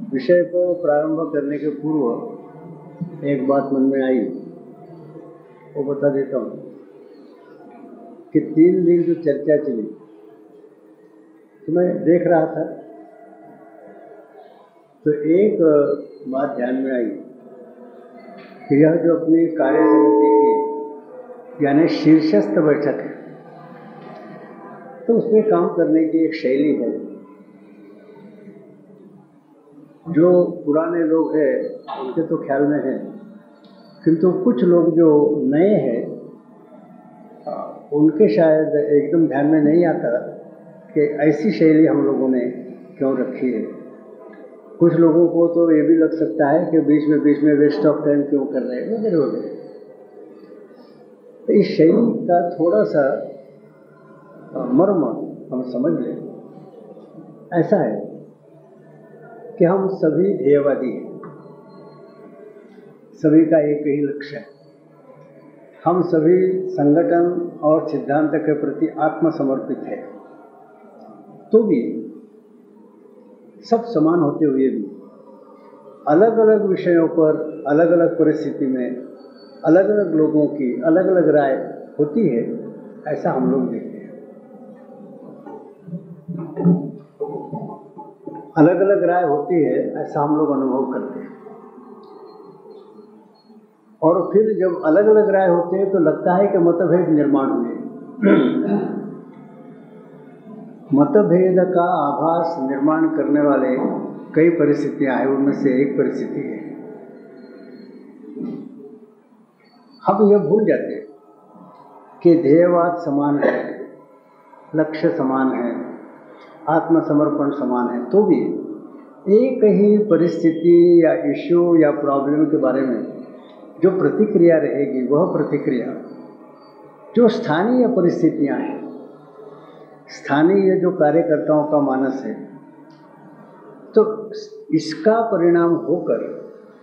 विषय को प्रारंभ करने के पूर्व एक बात मन में आई, वो बता देता हूँ कि 3 दिन जो चर्चा चली तो मैं देख रहा था तो एक बात ध्यान में आई कि यह जो अपनी कार्य समिति की यानी शीर्षस्थ बैठक है तो उसमें काम करने की एक शैली है। जो पुराने लोग हैं उनके तो ख्याल में है, किंतु कुछ लोग जो नए हैं उनके शायद एकदम ध्यान में नहीं आता कि ऐसी शैली हम लोगों ने क्यों रखी है। कुछ लोगों को तो ये भी लग सकता है कि बीच में वेस्ट ऑफ टाइम क्यों कर रहे हैं वगैरह वगैरह। तो इस शैली का थोड़ा सा मर्म हम समझ लें। ऐसा है कि हम सभी ध्येयवादी हैं, सभी का एक ही लक्ष्य है, हम सभी संगठन और सिद्धांत के प्रति आत्मसमर्पित है। तो भी सब समान होते हुए भी अलग अलग विषयों पर अलग अलग परिस्थिति में अलग अलग लोगों की अलग अलग राय होती है, ऐसा हम लोग देखते हैं। अलग अलग राय होती है ऐसा हम लोग अनुभव करते हैं। और फिर जब अलग अलग राय होते हैं तो लगता है कि मतभेद निर्माण हुए। मतभेद का आभास निर्माण करने वाले कई परिस्थितियां हैं, उनमें से एक परिस्थिति है हम यह भूल जाते हैं कि ध्येयवाद समान है, लक्ष्य समान है, आत्मसमर्पण समान है। तो भी एक ही परिस्थिति या इश्यू या प्रॉब्लम के बारे में जो प्रतिक्रिया रहेगी वह प्रतिक्रिया जो स्थानीय परिस्थितियां हैं, स्थानीय जो कार्यकर्ताओं का मानस है, तो इसका परिणाम होकर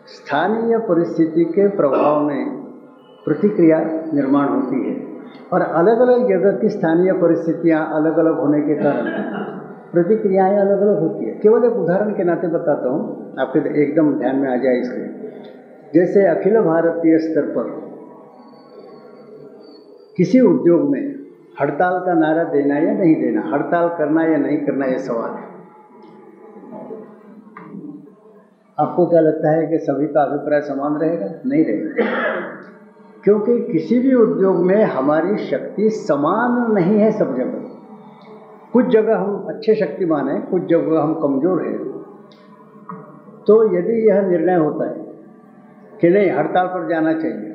स्थानीय परिस्थिति के प्रभाव में प्रतिक्रिया निर्माण होती है। और अलग अलग जगह की स्थानीय परिस्थितियां अलग अलग होने के कारण प्रतिक्रियाएं अलग अलग होती है। केवल एक उदाहरण के नाते बताता हूँ, आपके एकदम ध्यान में आ जाए इसलिए। जैसे अखिल भारतीय स्तर पर किसी उद्योग में हड़ताल का नारा देना या नहीं देना, हड़ताल करना या नहीं करना, यह सवाल है। आपको क्या लगता है कि सभी का अभिप्राय समान रहेगा? नहीं रहेगा, क्योंकि किसी भी उद्योग में हमारी शक्ति समान नहीं है सब जगह। कुछ जगह हम अच्छे शक्तिमान हैं, कुछ जगह हम कमज़ोर हैं। तो यदि यह निर्णय होता है कि नहीं हड़ताल पर जाना चाहिए,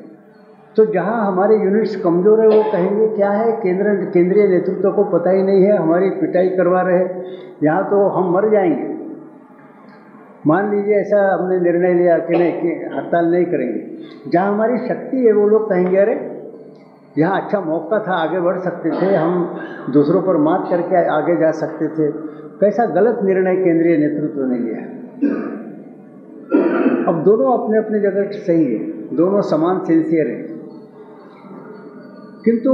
तो जहां हमारे यूनिट्स कमज़ोर है वो कहेंगे क्या है, केंद्रीय नेतृत्व को पता ही नहीं है, हमारी पिटाई करवा रहे, यहाँ तो हम मर जाएंगे। मान लीजिए ऐसा हमने निर्णय लिया कि नहीं कि हड़ताल नहीं करेंगे। जहाँ हमारी शक्ति है वो लोग कहेंगे अरे यहाँ अच्छा मौका था, आगे बढ़ सकते थे, हम दूसरों पर मात करके आगे जा सकते थे, कैसा गलत निर्णय केंद्रीय नेतृत्व ने लिया। अब दोनों अपने अपने जगह सही है, दोनों समान सिंसियर हैं, किंतु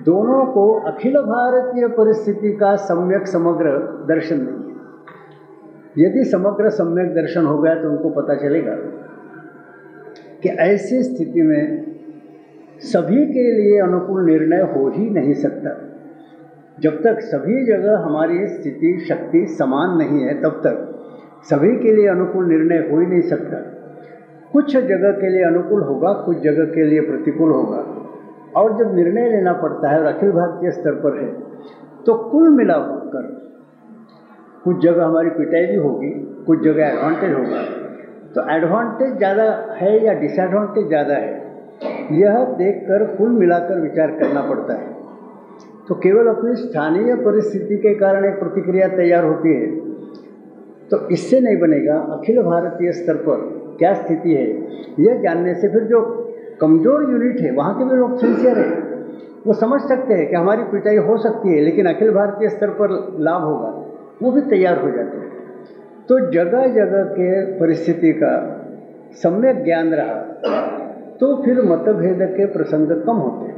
दोनों को अखिल भारतीय परिस्थिति का सम्यक समग्र दर्शन नहीं है। यदि समग्र सम्यक दर्शन हो गया तो उनको पता चलेगा कि ऐसी स्थिति में सभी के लिए अनुकूल निर्णय हो ही नहीं सकता। जब तक सभी जगह हमारी स्थिति शक्ति समान नहीं है तब तक सभी के लिए अनुकूल निर्णय हो ही नहीं सकता। कुछ जगह के लिए अनुकूल होगा, कुछ जगह के लिए प्रतिकूल होगा। और जब निर्णय लेना पड़ता है और अखिल भारतीय स्तर पर है तो कुल मिलाकर कुछ जगह हमारी पिटाई भी होगी, कुछ जगह एडवांटेज होगा। तो एडवांटेज ज़्यादा है या डिसएडवांटेज ज़्यादा है, यह देखकर कुल मिलाकर विचार करना पड़ता है। तो केवल अपनी स्थानीय परिस्थिति के कारण एक प्रतिक्रिया तैयार होती है तो इससे नहीं बनेगा। अखिल भारतीय स्तर पर क्या स्थिति है यह जानने से फिर जो कमज़ोर यूनिट है वहाँ के भी लोग सिंसियर है, वो समझ सकते हैं कि हमारी पिटाई हो सकती है लेकिन अखिल भारतीय स्तर पर लाभ होगा, वो भी तैयार हो जाते हैं। तो जगह जगह के परिस्थिति का सम्यक ज्ञान रहा तो फिर मतभेद के प्रसंग कम होते हैं।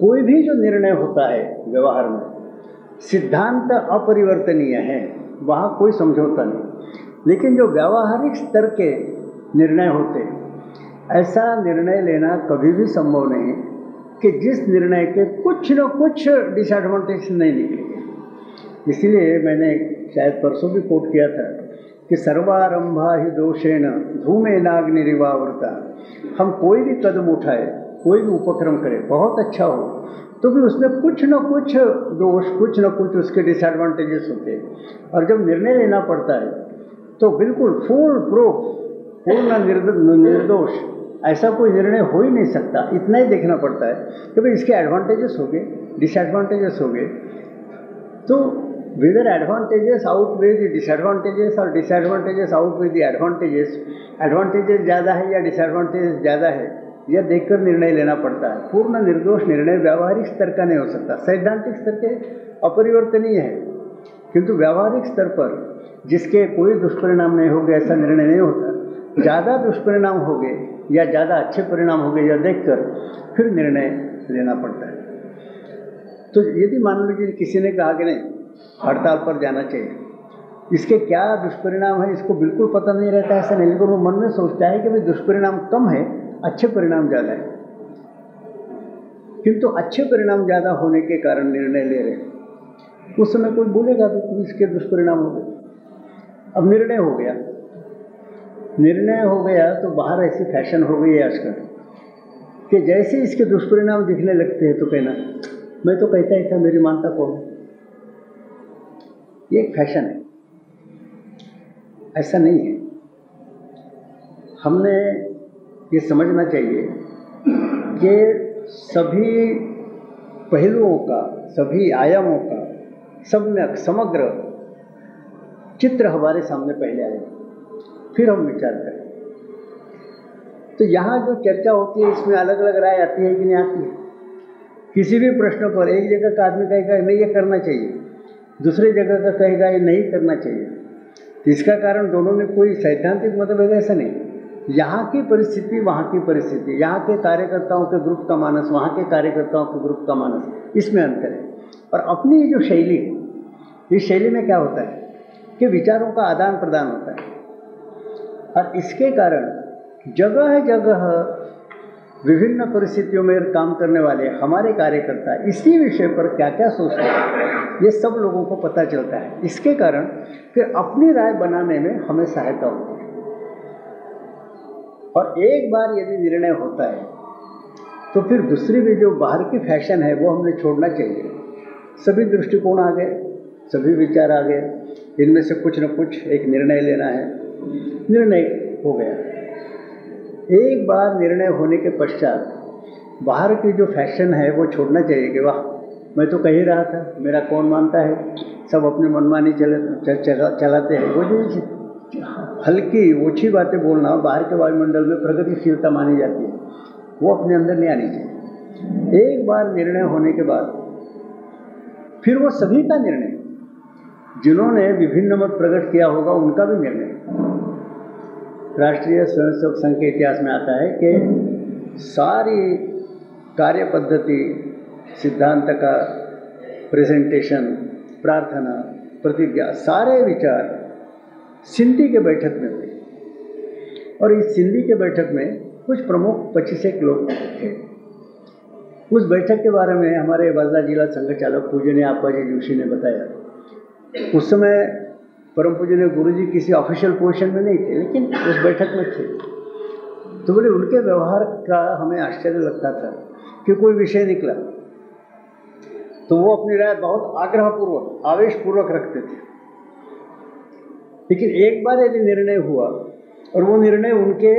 कोई भी जो निर्णय होता है व्यवहार में, सिद्धांत अपरिवर्तनीय है, वहाँ कोई समझौता नहीं। लेकिन जो व्यावहारिक स्तर के निर्णय होते, ऐसा निर्णय लेना कभी भी संभव नहीं कि जिस निर्णय के कुछ न कुछ डिसएडवांटेज नहीं निकलेंगे। इसीलिए मैंने शायद परसों भी कोट किया था कि सर्वारंभा ही दोषेण धूमेनाग्निरिवावृता। हम कोई भी कदम उठाए, कोई भी उपक्रम करें, बहुत अच्छा हो, तो भी उसमें कुछ न कुछ दोष, कुछ न कुछ उसके डिसएडवांटेजेस होते हैं। और जब निर्णय लेना पड़ता है तो बिल्कुल फुल प्रूफ, पूर्ण निर्दोष ऐसा कोई निर्णय हो ही नहीं सकता। इतना ही देखना पड़ता है कि भाई इसके एडवांटेजेस हो गए, डिसएडवांटेजेस हो गए, तो whether advantages outweigh the disadvantages और disadvantages outweigh the advantages, advantages ज़्यादा है या डिसएडवांटेजेस ज़्यादा है, यह देखकर निर्णय लेना पड़ता है। पूर्ण निर्दोष निर्णय व्यावहारिक स्तर का नहीं हो सकता। सैद्धांतिक स्तर के अपरिवर्तनीय है, किंतु व्यावहारिक स्तर पर जिसके कोई दुष्परिणाम नहीं हो गए ऐसा निर्णय नहीं होता। ज़्यादा दुष्परिणाम हो गए या ज़्यादा अच्छे परिणाम हो गए यह देखकर फिर निर्णय लेना पड़ता है। तो यदि मान लीजिए किसी ने कहा कि नहीं हड़ताल पर जाना चाहिए, इसके क्या दुष्परिणाम है इसको बिल्कुल पता नहीं रहता है, ऐसा नहीं, लेकिन वो मन में सोचता है कि भाई दुष्परिणाम कम है, अच्छे परिणाम ज़्यादा है। किंतु अच्छे परिणाम ज़्यादा होने के कारण निर्णय ले रहे हैं, उस समय कोई बोलेगा तो इसके दुष्परिणाम हो गए। अब निर्णय हो गया, निर्णय हो गया तो बाहर ऐसी फैशन हो गई है आजकल कि जैसे इसके दुष्परिणाम दिखने लगते हैं तो कहना मैं तो कहता ही था, मेरी मानता कौन। ये एक फैशन है, ऐसा नहीं है। हमने ये समझना चाहिए कि सभी पहलुओं का, सभी आयामों का समग्र चित्र हमारे सामने पहले आए, फिर हम विचार करें। तो यहाँ जो चर्चा होती है इसमें अलग अलग राय आती है कि नहीं आती है। किसी भी प्रश्न पर एक जगह का आदमी कहेगा नहीं ये करना चाहिए, दूसरी जगह का कहेगा ये नहीं करना चाहिए, तो इसका कारण दोनों में कोई सैद्धांतिक मतभेद ऐसा नहीं। यहाँ की परिस्थिति, वहाँ की परिस्थिति, यहाँ के कार्यकर्ताओं के ग्रुप का मानस, वहाँ के कार्यकर्ताओं के ग्रुप का मानस, इसमें अंतर है। और अपनी जो शैली है, इस शैली में क्या होता है कि विचारों का आदान प्रदान होता है, और इसके कारण जगह जगह विभिन्न परिस्थितियों में काम करने वाले हमारे कार्यकर्ता इसी विषय पर क्या क्या सोचते हैं ये सब लोगों को पता चलता है। इसके कारण फिर अपनी राय बनाने में हमें सहायता होती है। और एक बार यदि निर्णय होता है तो फिर दूसरी भी जो बाहर की फैशन है वो हमने छोड़ना चाहिए। सभी दृष्टिकोण आ गए, सभी विचार आ गए, इनमें से कुछ न कुछ एक निर्णय लेना है, निर्णय हो गया। एक बार निर्णय होने के पश्चात बाहर की जो फैशन है वो छोड़ना चाहिए कि वाह मैं तो कह ही रहा था, मेरा कौन मानता है, सब अपने मनमानी चलाते हैं। वो जो हल्की ओछी बातें बोलना बाहर के वायुमंडल में प्रगतिशीलता मानी जाती है, वो अपने अंदर नहीं आनी चाहिए। एक बार निर्णय होने के बाद फिर वो सभी का निर्णय, जिन्होंने विभिन्न मत प्रकट किया होगा उनका भी निर्णय। राष्ट्रीय स्वयंसेवक संघ के इतिहास में आता है कि सारी कार्य पद्धति, सिद्धांत का प्रेजेंटेशन, प्रार्थना, प्रतिज्ञा, सारे विचार सिंधी के बैठक में हुए। और इस सिंधी के बैठक में कुछ प्रमुख 25 लोग थे। उस बैठक के बारे में हमारे वर्धा जिला संघ चालक पूजनीय आप्पाजी जोशी ने बताया। उस समय परम पूजनीय गुरुजी किसी ऑफिशियल पोजीशन में नहीं थे, लेकिन उस बैठक में थे। तो बोले उनके व्यवहार का हमें आश्चर्य लगता था कि कोई विषय निकला तो वो अपनी राय बहुत आग्रहपूर्वक, आवेशपूर्वक रखते थे। लेकिन एक बार यदि निर्णय हुआ और वो निर्णय उनके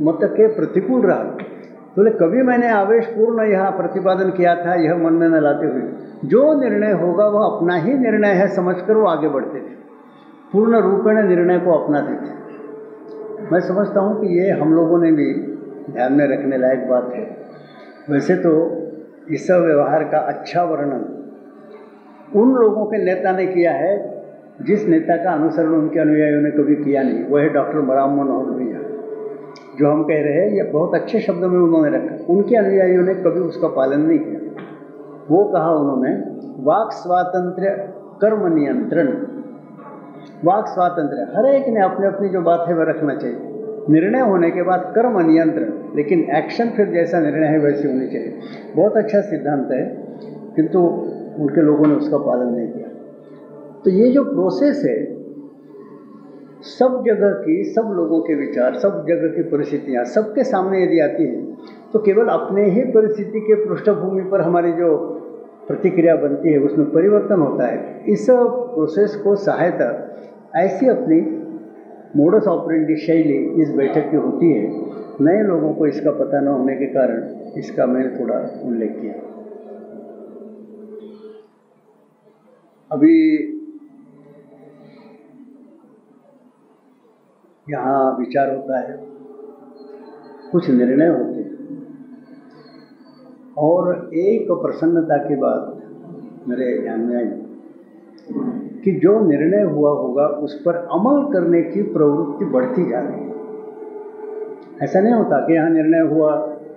मत के प्रतिकूल रहा, तो बोले कभी मैंने आवेशपूर्ण यह प्रतिपादन किया था, यह मन में न लाते हुए, जो निर्णय होगा वह अपना ही निर्णय है समझकर वो आगे बढ़ते थे, पूर्ण रूपेण निर्णय को अपनाते थे। मैं समझता हूँ कि ये हम लोगों ने भी ध्यान में रखने लायक बात है। वैसे तो इस व्यवहार का अच्छा वर्णन उन लोगों के नेता ने किया है जिस नेता का अनुसरण उनके अनुयायियों ने कभी किया नहीं। वह है डॉक्टर मराम मनोहर लोहिया। जो हम कह रहे हैं ये बहुत अच्छे शब्दों में उन्होंने रखा, उनके अनुयायियों ने कभी उसका पालन नहीं किया। वो कहा उन्होंने वाक स्वातंत्र्य, कर्म नियंत्रण, वाक स्वातंत्र्य, हर एक ने अपनी अपनी जो बात है वह रखना चाहिए। निर्णय होने के बाद कर्म नियंत्रण, लेकिन एक्शन फिर जैसा निर्णय है वैसी होनी चाहिए। बहुत अच्छा सिद्धांत है, किंतु उनके लोगों ने उसका पालन नहीं किया। तो ये जो प्रोसेस है, सब जगह की, सब लोगों के विचार, सब जगह की परिस्थितियाँ सबके सामने यदि आती हैं, तो केवल अपने ही परिस्थिति के पृष्ठभूमि पर हमारी जो प्रतिक्रिया बनती है उसमें परिवर्तन होता है। इस प्रोसेस को सहायता ऐसी अपनी मोडस ऑपरेंडी शैली इस बैठक की होती है। नए लोगों को इसका पता न होने के कारण इसका मैंने थोड़ा उल्लेख किया। अभी यहाँ विचार होता है, कुछ निर्णय होते हैं, और एक प्रसन्नता की बात मेरे ध्यान में आई कि जो निर्णय हुआ होगा उस पर अमल करने की प्रवृत्ति बढ़ती जा रही है। ऐसा नहीं होता कि यहाँ निर्णय हुआ,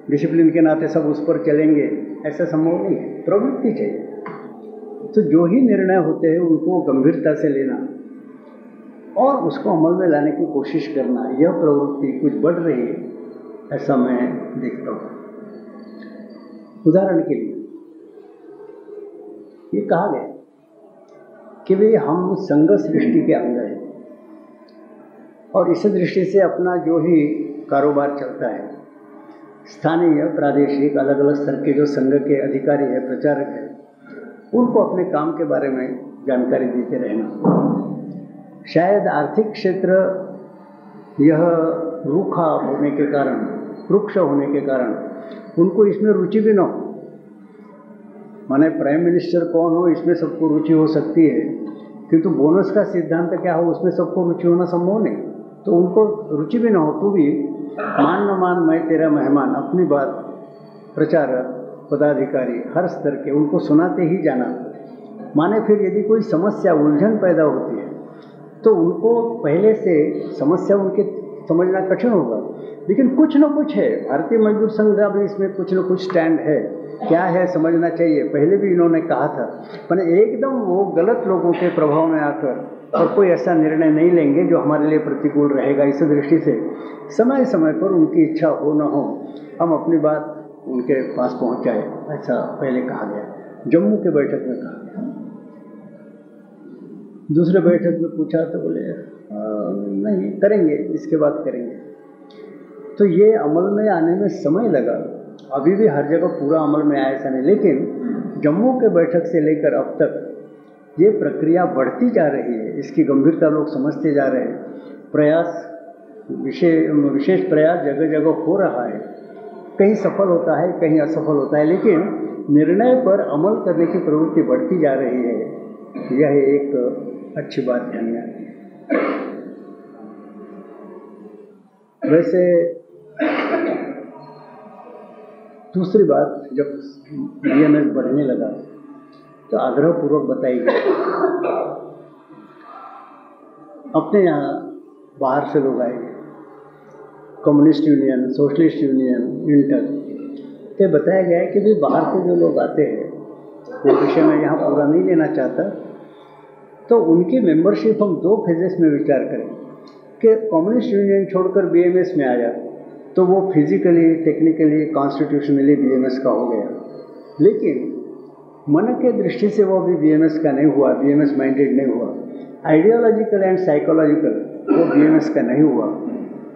डिसिप्लिन के नाते सब उस पर चलेंगे, ऐसा संभव नहीं है। प्रवृत्ति चाहिए। तो जो ही निर्णय होते हैं उनको गंभीरता से लेना और उसको अमल में लाने की कोशिश करना, यह प्रवृत्ति कुछ बढ़ रही है, ऐसा मैं देखता हूँ। उदाहरण के लिए ये कहा गया कि भाई हम संघ सृष्टि के अंग हैं, और इस दृष्टि से अपना जो ही कारोबार चलता है, स्थानीय, प्रादेशिक, अलग अलग स्तर के जो संघ के अधिकारी हैं, प्रचारक हैं, उनको अपने काम के बारे में जानकारी देते रहना। शायद आर्थिक क्षेत्र यह रूखा होने के कारण, रुक्ष होने के कारण उनको इसमें रुचि भी न हो। माने प्राइम मिनिस्टर कौन हो इसमें सबको रुचि हो सकती है, किंतु बोनस का सिद्धांत क्या हो उसमें सबको रुचि होना संभव नहीं। तो उनको रुचि भी न हो तो भी मान न मान मैं तेरा मेहमान, अपनी बात प्रचारक, पदाधिकारी, हर स्तर के उनको सुनाते ही जाना। माने फिर यदि कोई समस्या, उलझन पैदा होती है तो उनको पहले से समस्या उनके समझना कठिन होगा, लेकिन कुछ न कुछ है। भारतीय मजदूर संघ का भी इसमें कुछ न कुछ स्टैंड है, क्या है समझना चाहिए। पहले भी इन्होंने कहा था, पर एकदम वो गलत लोगों के प्रभाव में आकर और कोई ऐसा निर्णय नहीं लेंगे जो हमारे लिए प्रतिकूल रहेगा। इस दृष्टि से समय समय पर उनकी इच्छा हो न हो हम अपनी बात उनके पास पहुंचाए, ऐसा पहले कहा गया। जम्मू के बैठक में कहा गया। दूसरे बैठक में पूछा तो बोले नहीं करेंगे, इसके बाद करेंगे। तो ये अमल में आने में समय लगा। अभी भी हर जगह पूरा अमल में आया ऐसा नहीं, लेकिन जम्मू के बैठक से लेकर अब तक ये प्रक्रिया बढ़ती जा रही है। इसकी गंभीरता लोग समझते जा रहे हैं। प्रयास, विशेष प्रयास जगह जगह हो रहा है। कहीं सफल होता है, कहीं असफल होता है, लेकिन निर्णय पर अमल करने की प्रवृत्ति बढ़ती जा रही है। यह एक अच्छी बात ध्यान में आती है। वैसे दूसरी बात, जब बीएमएस बढ़ने लगा तो आग्रहपूर्वक बताई गई, अपने यहाँ बाहर से लोग आएंगे, communist union, socialist union, inter, तो बताया गया है कि भी बाहर से जो लोग आते हैं, वो विषय में यहाँ पूरा नहीं लेना चाहता, तो उनकी मेंबरशिप हम 2 फेजेस में विचार करें कि कम्युनिस्ट यूनियन छोड़कर बीएमएस में आया तो वो फिजिकली, टेक्निकली, कॉन्स्टिट्यूशनली बीएमएस का हो गया, लेकिन मन के दृष्टि से वो भी बीएमएस का नहीं हुआ, बीएमएस माइंडेड नहीं हुआ, आइडियोलॉजिकल एंड साइकोलॉजिकल वो बीएमएस का नहीं हुआ।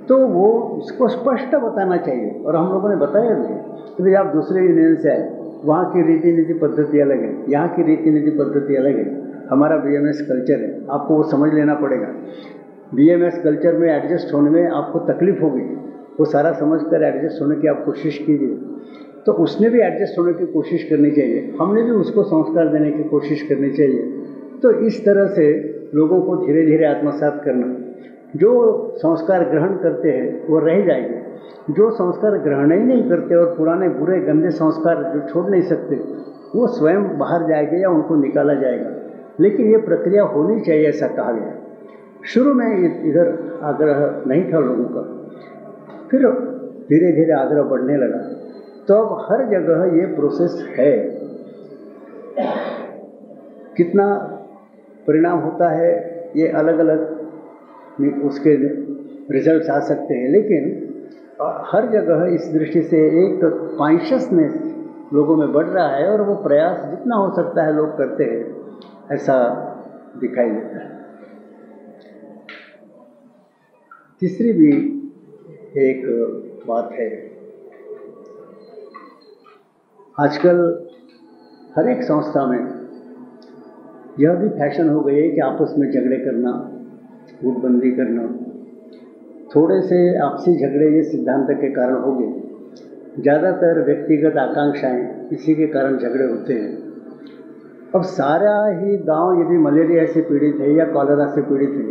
तो वो उसको स्पष्ट बताना चाहिए, और हम लोगों ने बताया भी कि भाई आप दूसरे यूनियन से आए, वहाँ की रीति नीति पद्धति अलग है, यहाँ की रीति नीति पद्धति अलग है, हमारा बीएमएस कल्चर है, आपको वो समझ लेना पड़ेगा। बीएमएस कल्चर में एडजस्ट होने में आपको तकलीफ होगी, वो सारा समझकर एडजस्ट होने की आप कोशिश कीजिए। तो उसने भी एडजस्ट होने की कोशिश करनी चाहिए, हमने भी उसको संस्कार देने की कोशिश करनी चाहिए। तो इस तरह से लोगों को धीरे धीरे आत्मसात करना। जो संस्कार ग्रहण करते हैं वो रह जाएंगे, जो संस्कार ग्रहण ही नहीं करते और पुराने बुरे गंदे संस्कार जो छोड़ नहीं सकते, वो स्वयं बाहर जाएंगे या उनको निकाला जाएगा। लेकिन ये प्रक्रिया होनी चाहिए, ऐसा कहा गया। शुरू में इधर आग्रह नहीं था लोगों का, फिर धीरे धीरे आग्रह बढ़ने लगा, तो अब हर जगह ये प्रोसेस है। कितना परिणाम होता है ये अलग अलग उसके रिजल्ट्स आ सकते हैं, लेकिन हर जगह इस दृष्टि से एक कॉन्शियसनेस लोगों में बढ़ रहा है और वो प्रयास जितना हो सकता है लोग करते हैं, ऐसा दिखाई देता है। तीसरी भी एक बात है, आजकल हर एक संस्था में यह भी फैशन हो गई है कि आपस में झगड़े करना, गुटबंदी करना। थोड़े से आपसी झगड़े ये सिद्धांत के कारण हो गए, ज़्यादातर व्यक्तिगत आकांक्षाएं इसी के कारण झगड़े होते हैं। अब सारा ही गांव यदि मलेरिया से पीड़ित है या कॉलेरा से पीड़ित है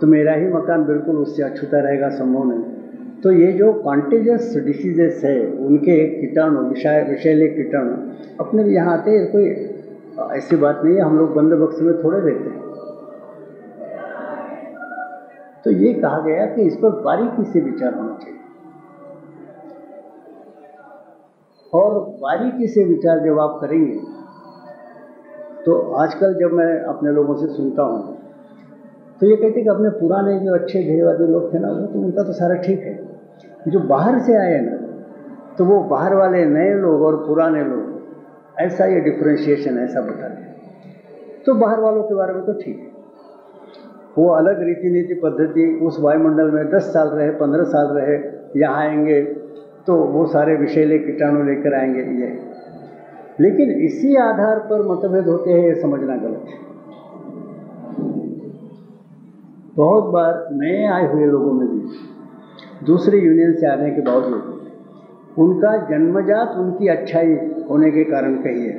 तो मेरा ही मकान बिल्कुल उससे अछूता रहेगा, संभव नहीं। तो ये जो कॉन्टेजियस डिसीजेस है उनके कीटाणु, विषैले कीटाणु अपने भी यहाँ आते हैं, कोई ऐसी बात नहीं है, हम लोग बंद बक्स में थोड़े रहते हैं। तो ये कहा गया कि इस पर बारीकी से विचार होना चाहिए, और बारीकी से विचार जब आप करेंगे तो आजकल जब मैं अपने लोगों से सुनता हूँ तो ये कहते कि अपने पुराने जो अच्छे ध्येयवादी लोग थे ना, वो तो उनका तो सारा ठीक है, जो बाहर से आए ना तो वो बाहर वाले नए लोग और पुराने लोग, ऐसा ये डिफ्रेंशिएशन ऐसा बताते हैं। तो बाहर वालों के बारे में तो ठीक है, वो अलग रीति नीति पद्धति उस वायुमंडल में 10 साल रहे, 15 साल रहे, यहाँ आएंगे तो वो सारे विषैले कीटाणु लेकर आएंगे ये। लेकिन इसी आधार पर मतभेद होते हैं, ये समझना गलत है। बहुत बार नए आए हुए लोगों में भी दूसरे यूनियन से आने के बावजूद उनका जन्मजात उनकी अच्छाई होने के कारण कही है,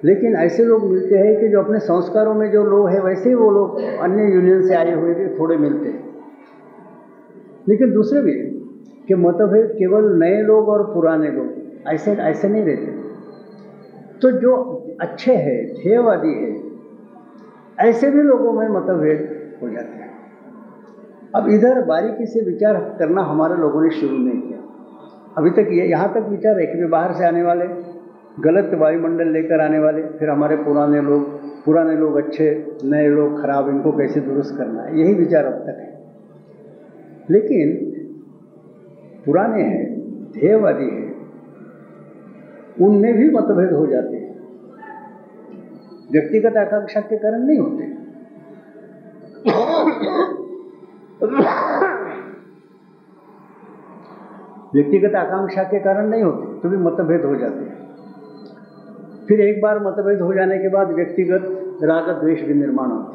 लेकिन ऐसे लोग मिलते हैं कि जो अपने संस्कारों में जो लोग हैं वैसे ही वो लोग अन्य यूनियन से आए हुए भी थोड़े मिलते हैं। लेकिन दूसरे भी कि मतभेद केवल नए लोग और पुराने लोग ऐसे नहीं रहते। तो जो अच्छे हैं, ध्येयवादी है, ऐसे भी लोगों में मतभेद हो जाते हैं। अब इधर बारीकी से विचार करना हमारे लोगों ने शुरू नहीं किया अभी तक। ये यहाँ तक विचार है कि बाहर से आने वाले, गलत वायुमंडल लेकर आने वाले, फिर हमारे पुराने लोग अच्छे, नए लोग खराब, इनको कैसे दुरुस्त करना है, यही विचार अब तक है। लेकिन पुराने हैं, ध्येयवादी हैं, उनमें भी मतभेद हो जाते हैं, व्यक्तिगत आकांक्षा के कारण नहीं होते। व्यक्तिगत आकांक्षा के कारण नहीं होते तो भी मतभेद हो जाते हैं। फिर एक बार मतभेद हो जाने के बाद व्यक्तिगत राग द्वेष भी निर्माण होता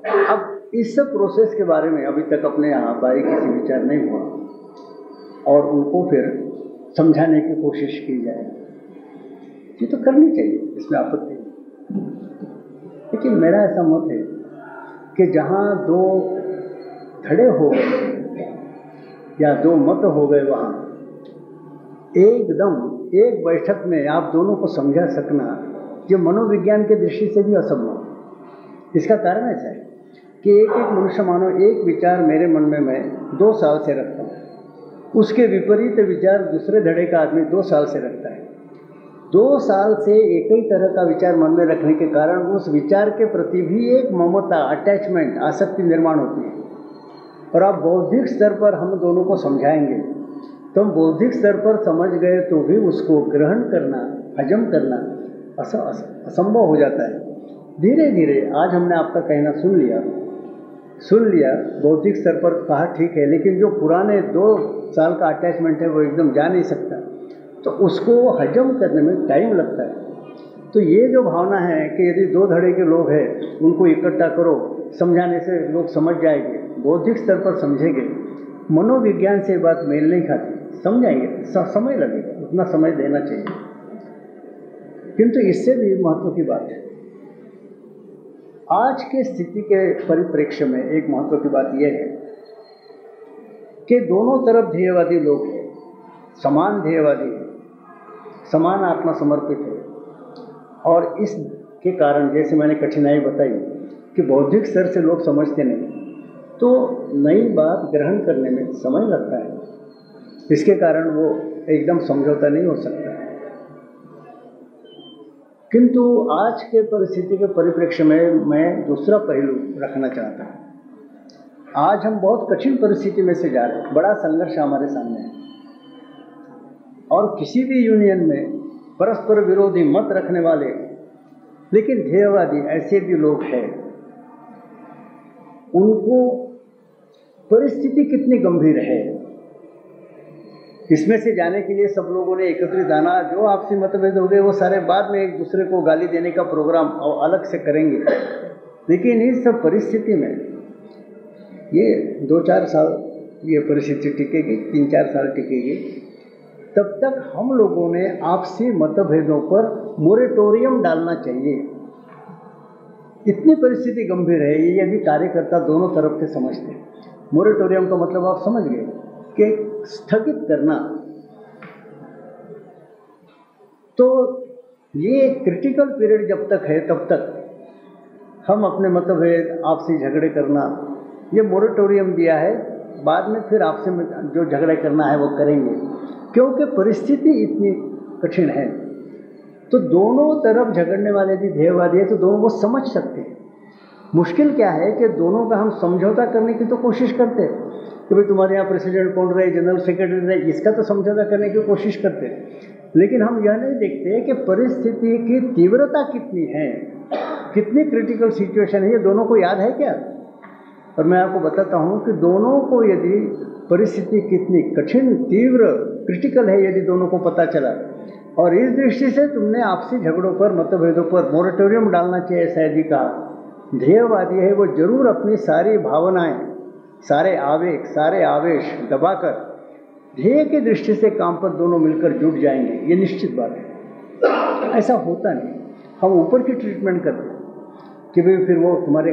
है। अब इस सब प्रोसेस के बारे में अभी तक अपने यहाँ बारीकी से विचार नहीं हुआ और उनको फिर समझाने की कोशिश की जाए, ये तो करनी चाहिए, इसमें आपत्ति नहीं। लेकिन मेरा ऐसा मत है कि जहाँ दो धड़े हो गए या दो मत हो गए, वहाँ एकदम एक बैठक में आप दोनों को समझा सकना, ये मनोविज्ञान के दृष्टि से भी असंभव। इसका कारण ऐसा है कि एक मनुष्य, मानो एक विचार मेरे मन में मैं 2 साल से रखता हूँ, उसके विपरीत विचार दूसरे धड़े का आदमी 2 साल से रखता है। 2 साल से एक ही तरह का विचार मन में रखने के कारण उस विचार के प्रति भी एक ममता, अटैचमेंट, आसक्ति निर्माण होती है। और आप बौद्धिक स्तर पर हम दोनों को समझाएंगे तो हम बौद्धिक स्तर पर समझ गए तो भी उसको ग्रहण करना, हजम करना असंभव हो जाता है। धीरे धीरे आज हमने आपका कहना सुन लिया, बौद्धिक स्तर पर कहा ठीक है, लेकिन जो पुराने 2 साल का अटैचमेंट है वो एकदम जा नहीं सकता, तो उसको हजम करने में टाइम लगता है। तो ये जो भावना है कि यदि 2 धड़े के लोग हैं उनको इकट्ठा करो, समझाने से लोग समझ जाएंगे, बौद्धिक स्तर पर समझेंगे, मनोविज्ञान से बात मेल नहीं खाती, समझाएंगे, समय लगेगा, उतना समय देना चाहिए। किंतु इससे भी महत्व की बात है, आज के स्थिति के परिप्रेक्ष्य में एक महत्व की बात यह है कि दोनों तरफ ध्येयवादी लोग हैं, समान ध्येयवादी है, समान आत्मा समर्पित है, और इसके कारण जैसे मैंने कठिनाई बताई कि बौद्धिक स्तर से लोग समझते नहीं, तो नई बात ग्रहण करने में समय लगता है। इसके कारण वो एकदम समझौता नहीं हो सकता। किंतु आज के परिस्थिति के परिप्रेक्ष्य में मैं दूसरा पहलू रखना चाहता हूँ। आज हम बहुत कठिन परिस्थिति में से जा रहे हैं, बड़ा संघर्ष हमारे सामने है, और किसी भी यूनियन में परस्पर विरोधी मत रखने वाले लेकिन ध्येयवादी ऐसे भी लोग हैं, उनको परिस्थिति कितनी गंभीर है इसमें से जाने के लिए सब लोगों ने एकत्रित आना। जो आपसी मतभेद हो गए वो सारे बाद में एक दूसरे को गाली देने का प्रोग्राम अलग से करेंगे, लेकिन इस सब परिस्थिति में ये 2-4 साल ये परिस्थिति टिकेगी, 3-4 साल टिकेगी, तब तक हम लोगों ने आपसी मतभेदों पर मोरेटोरियम डालना चाहिए। इतनी परिस्थिति गंभीर है ये, यदि कार्यकर्ता दोनों तरफ से समझते हैं। मोरेटोरियम का मतलब आप समझ गए कि स्थगित करना। तो ये क्रिटिकल पीरियड जब तक है तब तक हम अपने मतभेद आपसी झगड़े करना, ये मोरेटोरियम दिया है। बाद में फिर आपसे जो झगड़ा करना है वो करेंगे, क्योंकि परिस्थिति इतनी कठिन है। तो दोनों तरफ झगड़ने वाले भी ध्येयवादी है, तो दोनों को समझ सकते हैं। मुश्किल क्या है कि दोनों का हम समझौता करने की तो कोशिश करते हैं कि भाई तुम्हारे यहाँ प्रेसिडेंट कौन रहे, जनरल सेक्रेटरी रहे, इसका तो समझौता करने की कोशिश करते हैं, लेकिन हम यह नहीं देखते कि परिस्थिति की तीव्रता कितनी है, कितनी क्रिटिकल सिचुएशन है। ये दोनों को याद है क्या? और मैं आपको बताता हूँ कि दोनों को यदि परिस्थिति कितनी कठिन, तीव्र, क्रिटिकल है, यदि दोनों को पता चला, और इस दृष्टि से तुमने आपसी झगड़ों पर, मतभेदों पर मोरेटोरियम डालना चाहिए, शायद ही कहा। ध्येयवादी है वो जरूर अपनी सारी भावनाएं, सारे आवेग, सारे आवेश दबाकर ध्येय की दृष्टि से काम पर दोनों मिलकर जुट जाएंगे, ये निश्चित बात है। ऐसा होता नहीं, हम ऊपर की ट्रीटमेंट करते हैं कि भाई फिर वो तुम्हारे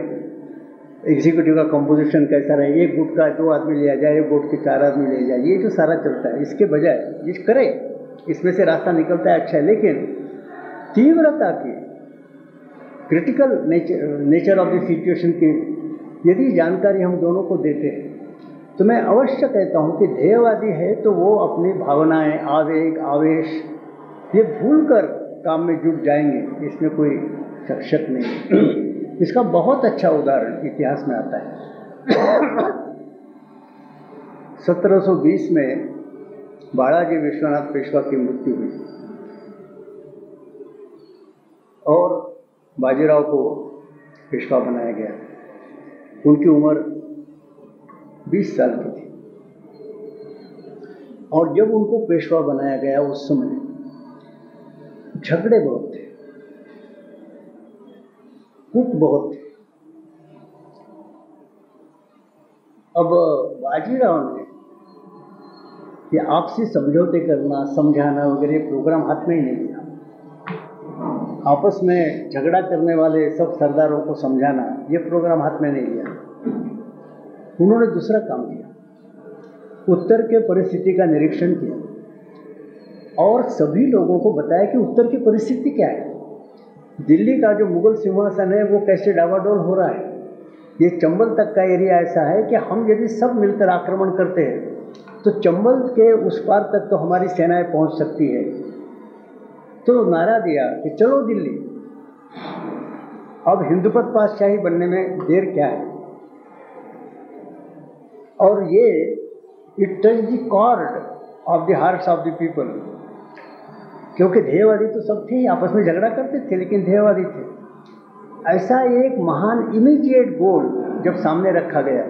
एग्जीक्यूटिव का कंपोजिशन कैसा रहे, एक गुट का 2 आदमी लिया जाए, एक गुट के 4 आदमी ले जाए, ये जो सारा चलता है, इसके बजाय ये करे, इसमें से रास्ता निकलता है, अच्छा है। लेकिन तीव्रता की, critical nature of the situation की यदि जानकारी हम दोनों को देते हैं, तो मैं अवश्य कहता हूँ कि ध्येयवादी है तो वो अपनी भावनाएं, आवेग, आवेश ये भूलकर काम में जुट जाएंगे, इसमें कोई शक नहीं। इसका बहुत अच्छा उदाहरण इतिहास में आता है। 1720 में बालाजी विश्वनाथ पेशवा की मृत्यु हुई और बाजीराव को पेशवा बनाया गया। उनकी उम्र 20 साल की थी, और जब उनको पेशवा बनाया गया उस समय झगड़े बहुत थे, कूट बहुत थे। अब बाजीराव ने ये आपसी समझौते करना, समझाना वगैरह प्रोग्राम हाथ में ही नहीं लिया। आपस में झगड़ा करने वाले सब सरदारों को समझाना, ये प्रोग्राम हाथ में नहीं लिया। उन्होंने दूसरा काम किया, उत्तर के परिस्थिति का निरीक्षण किया और सभी लोगों को बताया कि उत्तर की परिस्थिति क्या है, दिल्ली का जो मुगल सिंहासन है वो कैसे डावाडोल हो रहा है, ये चंबल तक का एरिया ऐसा है कि हम यदि सब मिलकर आक्रमण करते हैं तो चंबल के उस पार तक तो हमारी सेनाएं पहुंच सकती है। तो नारा दिया कि चलो दिल्ली, अब हिंदुपत पातशाही बनने में देर क्या है। और ये it touch the chord of the hearts of the people, क्योंकि ध्येयवादी तो सब थे, आपस में झगड़ा करते थे लेकिन ध्येयवादी थे। ऐसा एक महान इमीडिएट गोल जब सामने रखा गया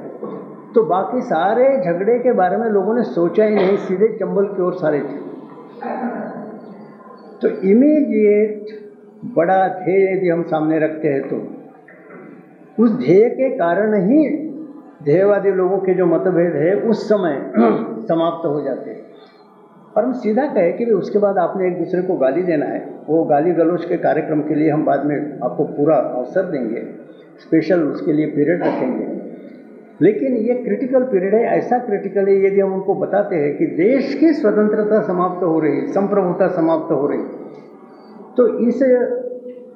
तो बाकी सारे झगड़े के बारे में लोगों ने सोचा ही नहीं, सीधे चंबल की ओर सारे थे। तो इमीडिएट बड़ा ध्येय यदि हम सामने रखते हैं तो उस ध्येय के कारण ही ध्येयवादी लोगों के जो मतभेद है उस समय समाप्त हो जाते हैं। और हम सीधा कहे कि उसके बाद आपने एक दूसरे को गाली देना है, वो गाली गलौज के कार्यक्रम के लिए हम बाद में आपको पूरा अवसर देंगे, स्पेशल उसके लिए पीरियड रखेंगे। लेकिन ये क्रिटिकल पीरियड है, ऐसा क्रिटिकल है यदि हम उनको बताते हैं कि देश की स्वतंत्रता समाप्त हो रही, संप्रभुता समाप्त हो रही, तो इस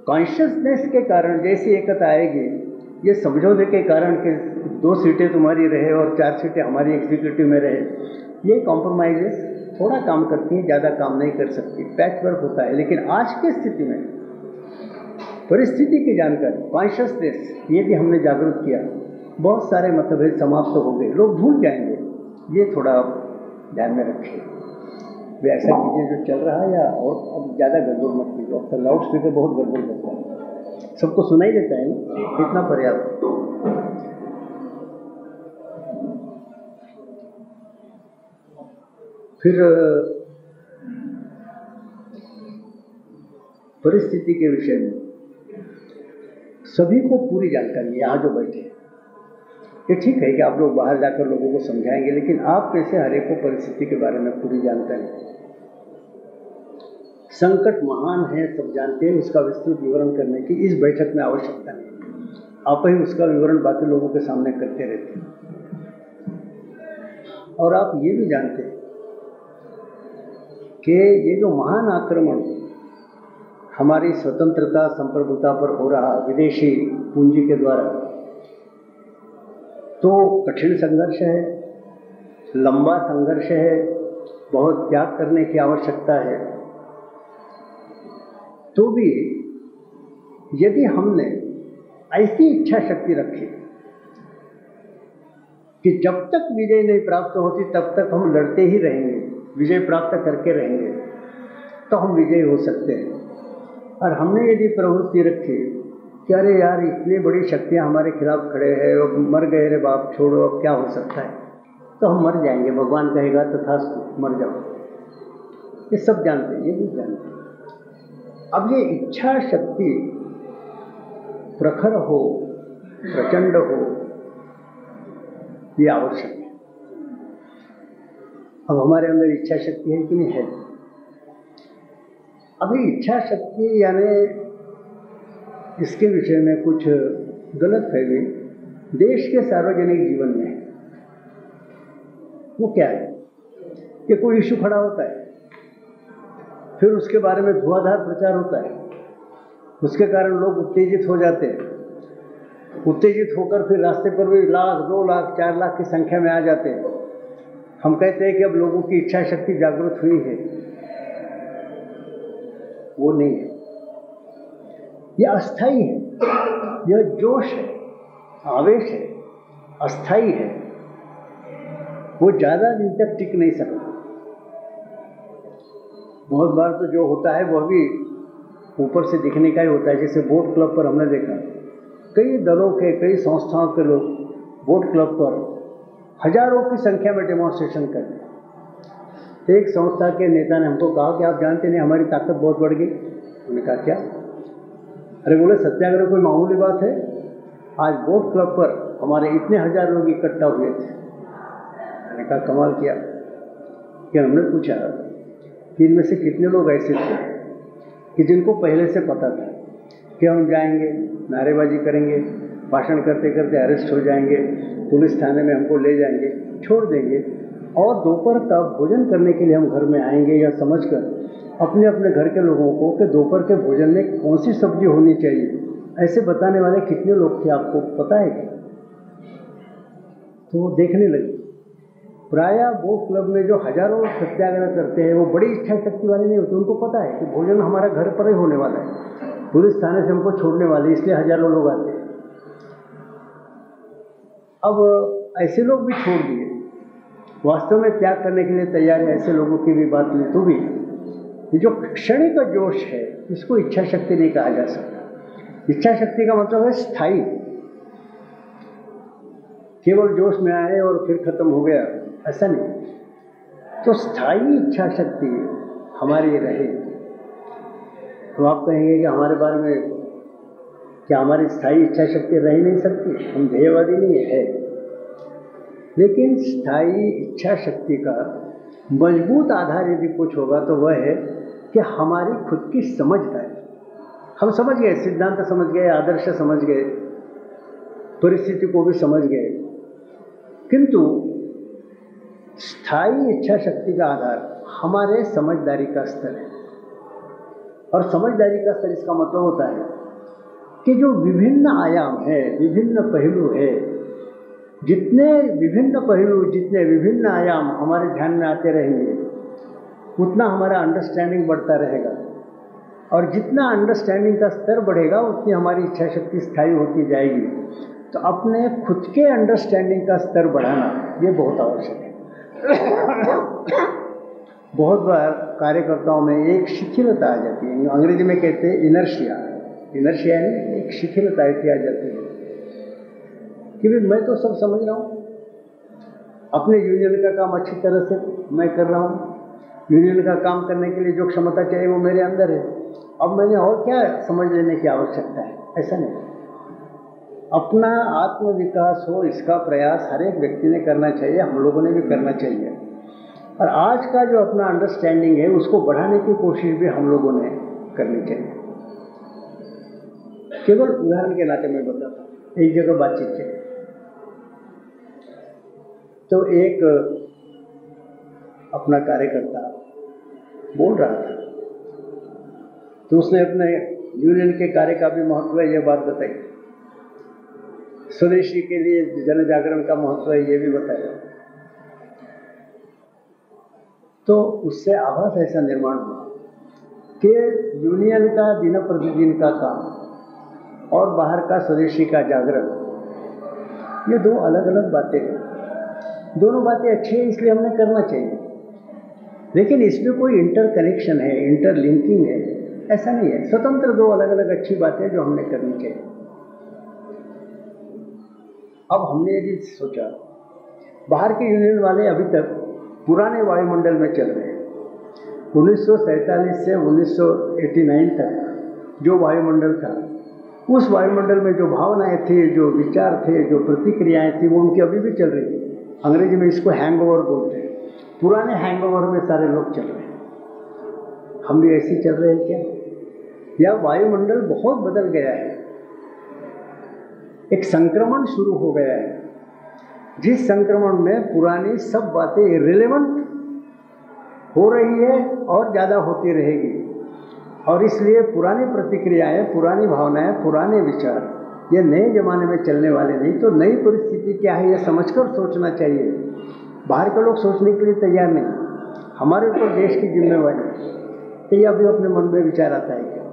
कॉन्शियसनेस के कारण जैसी एकता आएगी, ये समझौते के कारण कि 2 सीटें तुम्हारी रहे और 4 सीटें हमारी एग्जीक्यूटिव में रहे, ये कॉम्प्रोमाइजेस थोड़ा काम करती हैं, ज़्यादा काम नहीं कर सकती, पैच वर्क होता है। लेकिन आज की स्थिति में परिस्थिति की जानकारी, कॉन्शियसनेस, ये भी हमने जागरूक किया, बहुत सारे मतभेद समाप्त हो गए, लोग भूल जाएंगे। ये थोड़ा ध्यान में रखिए। वे ऐसा कीजिए जो चल रहा है, या और अब ज़्यादा गड़बड़ मत कीजिए। अब तो लाउड स्पीकर बहुत गड़बड़ करता है, सबको सुनाई देता है ना, इतना पर्याप्त। फिर परिस्थिति के विषय में सभी को पूरी जानकारी, यहाँ जो बैठे, ये ठीक है कि आप लोग बाहर जाकर लोगों को समझाएंगे, लेकिन आप कैसे हर एक को परिस्थिति के बारे में पूरी जानकारी। संकट महान है, सब जानते हैं, उसका विस्तृत विवरण करने की इस बैठक में आवश्यकता नहीं। आप ही उसका विवरण बाकी लोगों के सामने करते रहते हैं। और आप ये भी जानते हैं कि ये जो महान आक्रमण हमारी स्वतंत्रता संप्रभुता पर हो रहा विदेशी पूंजी के द्वारा, तो कठिन संघर्ष है, लंबा संघर्ष है, बहुत त्याग करने की आवश्यकता है। तो भी यदि हमने ऐसी इच्छा शक्ति रखी कि जब तक विजय नहीं प्राप्त होती तब तक हम लड़ते ही रहेंगे, विजय प्राप्त करके रहेंगे, तो हम विजयी हो सकते हैं। और हमने यदि प्रवृत्ति रखी कि अरे यार इतनी बड़ी शक्तियाँ हमारे खिलाफ खड़े हैं, अब मर गए रे बाप, छोड़ो अब क्या हो सकता है, तो हम मर जाएंगे, भगवान कहेगा तथास्तु मर जाओ। ये सब जानते हैं, ये भी जानते हैं। अब ये इच्छा शक्ति प्रखर हो, प्रचंड हो, ये आवश्यक है। अब हमारे अंदर इच्छा शक्ति है कि नहीं है? अभी इच्छा शक्ति यानी इसके विषय में कुछ गलत फहमी देश के सार्वजनिक जीवन में है। वो क्या है कि कोई इशू खड़ा होता है, फिर उसके बारे में धुआंधार प्रचार होता है, उसके कारण लोग उत्तेजित हो जाते हैं, उत्तेजित होकर फिर रास्ते पर भी 1 लाख 2 लाख 4 लाख की संख्या में आ जाते हैं। हम कहते हैं कि अब लोगों की इच्छा शक्ति जागृत हुई है, वो नहीं है। यह अस्थाई है, यह जोश है, आवेश है, अस्थाई है, वो ज़्यादा दिन तक टिक नहीं सकता। बहुत बार तो जो होता है वह भी ऊपर से दिखने का ही होता है। जैसे बोट क्लब पर हमने देखा, कई दलों के, कई संस्थाओं के लोग बोट क्लब पर हजारों की संख्या में डेमोन्स्ट्रेशन करते। एक संस्था के नेता ने हमको कहा कि आप जानते नहीं हमारी ताकत बहुत बढ़ गई। उन्होंने कहा क्या? अरे बोले सत्याग्रह कोई मामूली बात है, आज बोट क्लब पर हमारे इतने हजार लोग इकट्ठा हुए थे। मैंने कहा कमाल किया। कि हमने पूछा कि इनमें से कितने लोग ऐसे थे कि जिनको पहले से पता था कि हम जाएंगे, नारेबाजी करेंगे, भाषण करते करते अरेस्ट हो जाएंगे, पुलिस थाने में हमको ले जाएंगे, छोड़ देंगे, और दोपहर का भोजन करने के लिए हम घर में आएंगे, या समझकर अपने अपने घर के लोगों को कि दोपहर के भोजन में कौन सी सब्जी होनी चाहिए, ऐसे बताने वाले कितने लोग थे आपको पता है क्या? तो वो देखने लगे। प्रायः बोट क्लब में जो हजारों सत्याग्रह करते हैं वो बड़ी इच्छा शक्ति वाले नहीं होते। उनको पता है कि भोजन हमारा घर पर ही होने वाला है, पुलिस थाने से हमको छोड़ने वाले, इसलिए हजारों लोग आते हैं। अब ऐसे लोग भी छोड़ दिए, वास्तव में त्याग करने के लिए तैयार है, ऐसे लोगों की भी बात नहीं। तो भी ये जो क्षणिक का जोश है इसको इच्छा शक्ति नहीं कहा जा सकता। इच्छा शक्ति का मतलब है स्थायी, केवल जोश में आए और फिर खत्म हो गया, ऐसा नहीं। तो स्थायी इच्छा शक्ति हमारी रहे। तो आप कहेंगे कि हमारे बारे में क्या हमारी स्थायी इच्छा शक्ति रह नहीं सकती? हम ध्येयवादी नहीं है, लेकिन स्थायी इच्छा शक्ति का मजबूत आधार यदि कुछ होगा तो वह है कि हमारी खुद की समझदारी। हम समझ गए, सिद्धांत समझ गए, आदर्श समझ गए, परिस्थिति को भी समझ गए, किंतु स्थायी इच्छा शक्ति का आधार हमारे समझदारी का स्तर है। और समझदारी का स्तर इसका मतलब होता है कि जो विभिन्न आयाम है, विभिन्न पहलू है, जितने विभिन्न पहलू, जितने विभिन्न आयाम हमारे ध्यान में आते रहेंगे, उतना हमारा अंडरस्टैंडिंग बढ़ता रहेगा, और जितना अंडरस्टैंडिंग का स्तर बढ़ेगा उतनी हमारी इच्छा शक्ति स्थायी होती जाएगी। तो अपने खुद के अंडरस्टैंडिंग का स्तर बढ़ाना ये बहुत आवश्यक है। बहुत बार कार्यकर्ताओं में एक शिथिलता आ जाती है, अंग्रेजी में कहते हैं इनर्शिया। इनर्शिया यानी एक शिथिलता ऐसी आ जाती है कि भाई मैं तो सब समझ रहा हूँ, अपने यूनियन का काम अच्छी तरह से मैं कर रहा हूँ, यूनियन का काम करने के लिए जो क्षमता चाहिए वो मेरे अंदर है, अब मैंने और क्या समझ लेने की आवश्यकता है। ऐसा नहीं, अपना आत्मविकास हो इसका प्रयास हर एक व्यक्ति ने करना चाहिए, हम लोगों ने भी करना चाहिए। और आज का जो अपना अंडरस्टैंडिंग है उसको बढ़ाने की कोशिश भी हम लोगों ने करनी चाहिए। केवल उदाहरण के नाते मैं बताता हूँ, एक जगह बातचीत चली तो एक अपना कार्यकर्ता बोल रहा था, तो उसने अपने यूनियन के कार्य का भी महत्व है ये बात बताई, स्वदेशी के लिए जन जागरण का महत्व है ये भी बताया। तो उससे आभास ऐसा निर्माण हुआ कि यूनियन का दिन प्रतिदिन का काम और बाहर का स्वदेशी का जागरण ये दो अलग अलग बातें हैं। दोनों बातें अच्छी हैं इसलिए हमने करना चाहिए, लेकिन इसमें कोई इंटर कनेक्शन है, इंटरलिंकिंग है ऐसा नहीं है। स्वतंत्र दो अलग अलग अच्छी बातें जो हमने करनी चाहिए। अब हमने यदि सोचा बाहर के यूनियन वाले अभी तक पुराने वायुमंडल में चल रहे हैं, 1947 से 1989 तक जो वायुमंडल था उस वायुमंडल में जो भावनाएं थी, जो विचार थे, जो प्रतिक्रियाएं थी वो उनकी अभी भी चल रही थी। अंग्रेजी में इसको हैंगओवर बोलते हैं। पुराने हैंगओवर में सारे लोग चल रहे हैं। हम भी ऐसे चल रहे हैं क्या? या वायुमंडल बहुत बदल गया है, एक संक्रमण शुरू हो गया है जिस संक्रमण में पुरानी सब बातें इर्रिलेवेंट हो रही है और ज़्यादा होती रहेगी, और इसलिए पुरानी प्रतिक्रियाएं, पुरानी भावनाएं, पुराने विचार ये नए ज़माने में चलने वाले नहीं। तो नई परिस्थिति क्या है ये समझकर सोचना चाहिए। बाहर के लोग सोचने के लिए तैयार नहीं, हमारे ऊपर देश की जिम्मेवारी ये अभी अपने मन में विचार आता है क्या।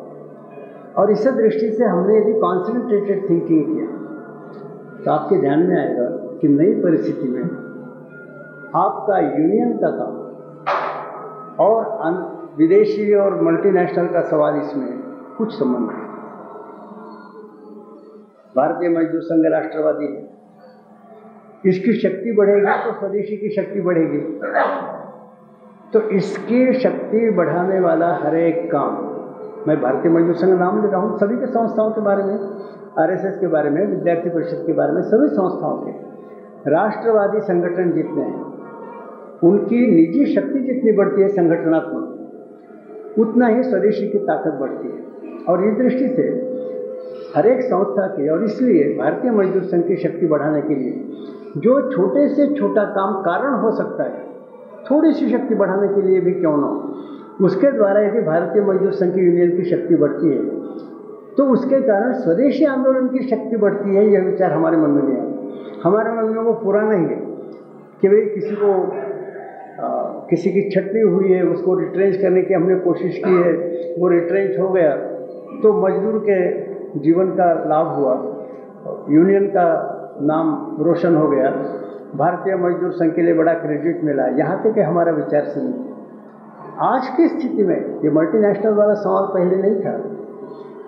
और इस दृष्टि से हमने यदि कॉन्सेंट्रेटेड थिंकिंग किया तो आपके ध्यान में आएगा कि नई परिस्थिति में आपका यूनियन का काम और विदेशी और मल्टीनेशनल का सवाल इसमें कुछ संबंध है। भारतीय मजदूर संघ राष्ट्रवादी है, इसकी शक्ति बढ़ेगी तो स्वदेशी की शक्ति बढ़ेगी। तो इसकी शक्ति बढ़ाने वाला हर एक काम, मैं भारतीय मजदूर संघ नाम ले रहा हूँ, सभी के संस्थाओं के बारे में, आरएसएस के बारे में, विद्यार्थी परिषद के बारे में, सभी संस्थाओं के राष्ट्रवादी संगठन जितने हैं उनकी निजी शक्ति जितनी बढ़ती है संगठनात्मक, उतना ही स्वदेशी की ताकत बढ़ती है। और इस दृष्टि से हर एक संस्था की, और इसलिए भारतीय मजदूर संघ की शक्ति बढ़ाने के लिए जो छोटे से छोटा काम कारण हो सकता है, थोड़ी सी शक्ति बढ़ाने के लिए भी क्यों ना हो, उसके द्वारा यदि भारतीय मजदूर संघ की यूनियन की शक्ति बढ़ती है तो उसके कारण स्वदेशी आंदोलन की शक्ति बढ़ती है। यह विचार हमारे मन में नहीं आता। हमारे मन में वो पुराना ही है कि भाई किसी की छटनी हुई है, उसको रिट्रेंच करने की हमने कोशिश की है, वो रिट्रेंच हो गया तो मजदूर के जीवन का लाभ हुआ, यूनियन का नाम रोशन हो गया, भारतीय मजदूर संघ के लिए बड़ा क्रेडिट मिला। यहाँ तक कि हमारा विचार सही है। आज की स्थिति में ये मल्टीनेशनल वाला सवाल पहले नहीं था।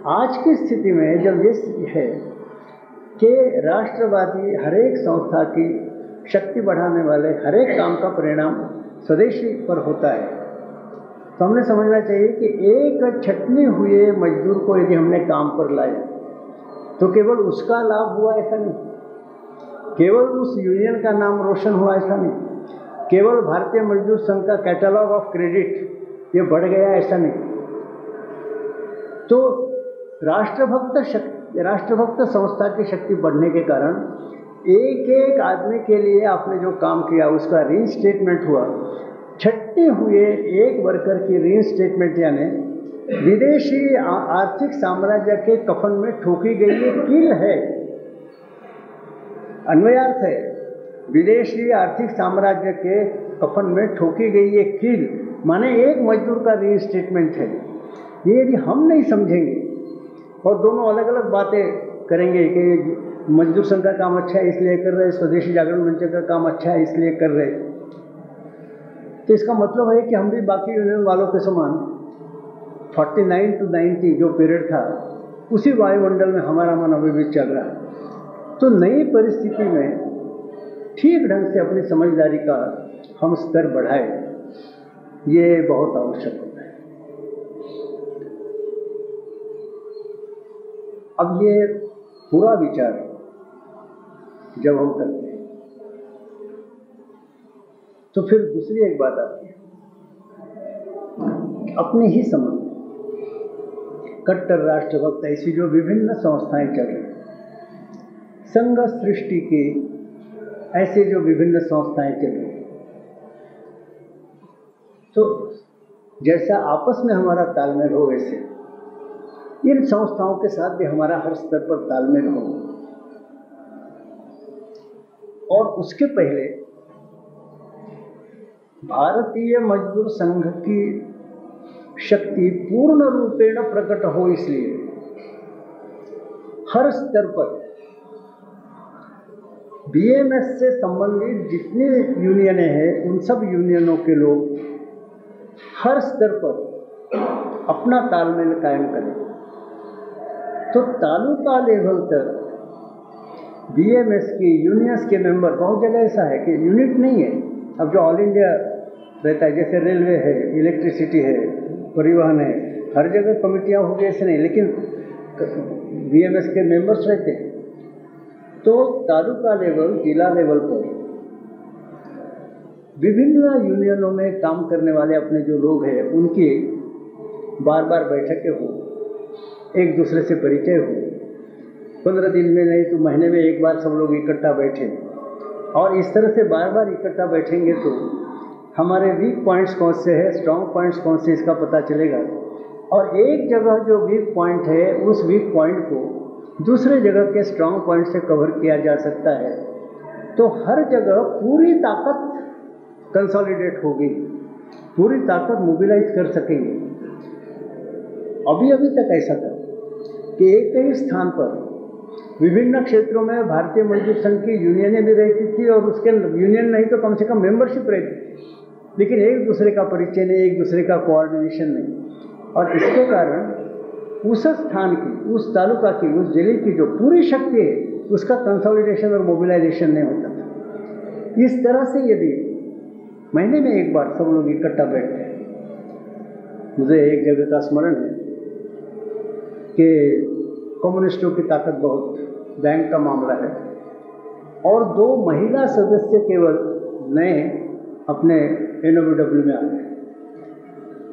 आज की स्थिति में जब ये है कि राष्ट्रवादी हर एक संस्था की शक्ति बढ़ाने वाले हर एक काम का परिणाम स्वदेशी पर होता है, तो हमने समझना चाहिए कि एक छटनी हुए मजदूर को यदि हमने काम पर लाया तो केवल उसका लाभ हुआ ऐसा नहीं, केवल उस यूनियन का नाम रोशन हुआ ऐसा नहीं, केवल भारतीय मजदूर संघ का कैटलॉग ऑफ क्रेडिट ये बढ़ गया ऐसा नहीं। तो राष्ट्रभक्त संस्था की शक्ति बढ़ने के कारण एक एक आदमी के लिए आपने जो काम किया उसका रीइंस्टेटमेंट हुआ। छटनी हुए एक वर्कर की रीइंस्टेटमेंट यानी विदेशी आर्थिक साम्राज्य के कफन में ठोकी गई ये कील है, अन्वयार्थ है। विदेशी आर्थिक साम्राज्य के कफन में ठोकी गई ये कील माने एक मजदूर का रीइंस्टेटमेंट है। ये यदि हम नहीं समझेंगे और दोनों अलग अलग बातें करेंगे कि मजदूर संघ का काम अच्छा है इसलिए कर रहे, स्वदेशी जागरण मंच का काम अच्छा है इसलिए कर रहे, तो इसका मतलब है कि हम भी बाकी यूनियन वालों के समान 49 to 90 जो पीरियड था उसी वायुमंडल में हमारा मन अभी भी चल रहा है। तो नई परिस्थिति में ठीक ढंग से अपनी समझदारी का हम स्तर बढ़ाएं, ये बहुत आवश्यक होता है। अब ये पूरा विचार जब हम करते हैं तो फिर दूसरी एक बात आती है, अपने ही समझ कट्टर राष्ट्रभक्त ऐसी जो विभिन्न संस्थाएं चल रही, संघ सृष्टि की ऐसे जो विभिन्न संस्थाएं चल रही, तो जैसा आपस में हमारा तालमेल हो वैसे इन संस्थाओं के साथ भी हमारा हर स्तर पर तालमेल हो। और उसके पहले भारतीय मजदूर संघ की शक्ति पूर्ण रूपेण प्रकट हो, इसलिए हर स्तर पर बीएमएस से संबंधित जितनी यूनियनें हैं उन सब यूनियनों के लोग हर स्तर पर अपना तालमेल कायम करें। तो तालुका लेवल तक बीएमएस की यूनियंस के मेंबर, बहुत जगह ऐसा है कि यूनिट नहीं है, अब जो ऑल इंडिया रहता है जैसे रेलवे है, इलेक्ट्रिसिटी है, परिवहन है, हर जगह कमेटियाँ होगी ऐसे नहीं, लेकिन बीएमएस के मेंबर्स रहते हैं। तो तालुका लेवल, जिला लेवल पर विभिन्न यूनियनों में काम करने वाले अपने जो लोग हैं उनकी बार बार बैठकें हो, एक दूसरे से परिचय हो, 15 दिन में नहीं तो महीने में एक बार सब लोग इकट्ठा बैठे, और इस तरह से बार बार इकट्ठा बैठेंगे तो हमारे वीक पॉइंट्स कौन से हैं, स्ट्रॉन्ग पॉइंट्स कौन से, इसका पता चलेगा। और एक जगह जो वीक पॉइंट है उस वीक पॉइंट को दूसरे जगह के स्ट्रॉन्ग पॉइंट से कवर किया जा सकता है। तो हर जगह पूरी ताकत कंसोलिडेट होगी, पूरी ताकत मोबिलाइज कर सकेंगे। अभी अभी तक ऐसा था कि एक ही स्थान पर विभिन्न क्षेत्रों में भारतीय मजदूर संघ की यूनियनें भी रहती थी और उसके यूनियन नहीं तो कम से कम मेंबरशिप रहती थी, लेकिन एक दूसरे का परिचय नहीं, एक दूसरे का कोऑर्डिनेशन नहीं। और इसके कारण उस स्थान की, उस तालुका की, उस जिले की जो पूरी शक्ति है उसका कंसोलिडेशन और मोबिलाइजेशन नहीं होता था। इस तरह से यदि महीने में एक बार सब लोग इकट्ठा बैठते हैं, मुझे एक जगह का स्मरण है कि कम्युनिस्टों की ताकत बहुत, बैंक का मामला है, और 2 महिला सदस्य केवल नए अपने एनओबीडब्ल्यू में आ गए।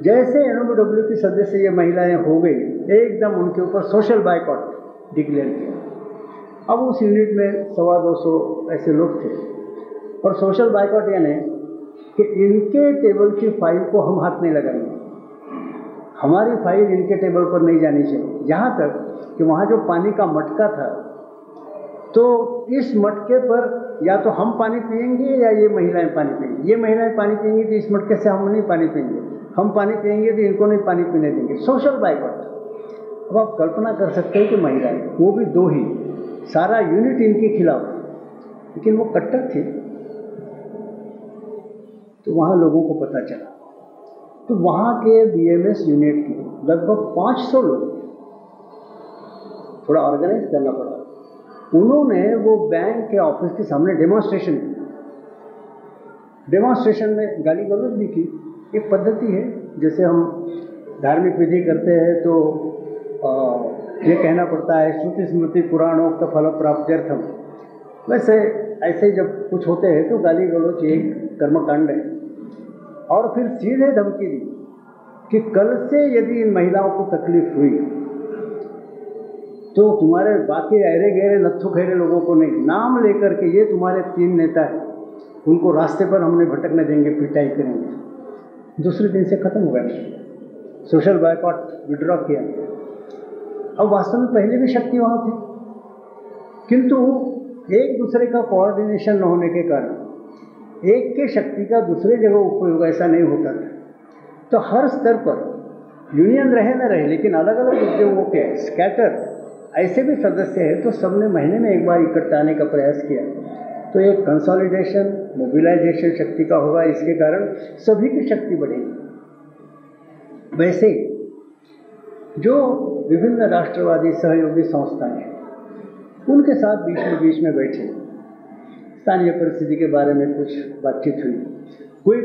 जैसे एनओबीडब्ल्यू की सदस्य ये महिलाएं हो गई, एकदम उनके ऊपर सोशल बाइकआउट डिक्लेयर किया। अब उस यूनिट में 125 ऐसे लोग थे, और सोशल बाइकआउट यानी कि इनके टेबल की फाइल को हम हाथ नहीं लगाएंगे, हमारी फाइल इनके टेबल पर नहीं जानी चाहिए। यहाँ तक कि वहाँ जो पानी का मटका था, तो इस मटके पर या तो हम पानी पिएंगे या ये महिलाएं पानी पिएंगी। ये महिलाएं पानी पिएंगी तो इस मटके से हम नहीं पानी पिएंगे, हम पानी पिएंगे तो इनको नहीं पानी पीने देंगे। Social boycott. अब आप कल्पना कर सकते हैं कि महिलाएं, वो भी 2 ही, सारा यूनिट इनके खिलाफ, लेकिन वो कट्टर थे। तो वहाँ लोगों को पता चला, तो वहाँ के बीएमएस यूनिट के लगभग 500 लोग, थोड़ा ऑर्गेनाइज करना पड़ा, उन्होंने वो बैंक के ऑफिस के सामने डेमोन्स्ट्रेशन की। डेमोन्स्ट्रेशन में गाली गलौज भी की। एक पद्धति है, जैसे हम धार्मिक विधि करते हैं तो ये कहना पड़ता है श्रुति स्मृति पुराणोक्त फल प्राप्त्यर्थम, वैसे ऐसे जब कुछ होते हैं तो गाली गलौज एक कर्मकांड है। और फिर सीधे धमकी दी कि कल से यदि इन महिलाओं को तकलीफ हुई तो तुम्हारे बाकी अहरे गहरे नत्थु खैरे लोगों को नहीं, नाम लेकर के ये तुम्हारे 3 नेता हैं, उनको रास्ते पर हमने भटकने देंगे, पिटाई करेंगे। दूसरे दिन से खत्म हो गया, सोशल बाइकआउट विड्रॉ किया। अब वास्तव में पहले भी शक्ति वहाँ थी, किंतु एक दूसरे का कोऑर्डिनेशन न होने के कारण एक के शक्ति का दूसरे जगह उपयोग ऐसा नहीं होता था। तो हर स्तर पर यूनियन रहे न रहे, लेकिन अलग अलग उद्योगों के स्कैटर ऐसे भी सदस्य हैं, तो सबने महीने में एक बार इकट्ठा आने का प्रयास किया, तो एक कंसोलिडेशन, मोबिलाइजेशन शक्ति का होगा। इसके कारण सभी की शक्ति बढ़ेगी। वैसे जो विभिन्न राष्ट्रवादी सहयोगी संस्थाएं हैं, उनके साथ बीच में बैठे स्थानीय परिस्थिति के बारे में कुछ बातचीत हुई। कोई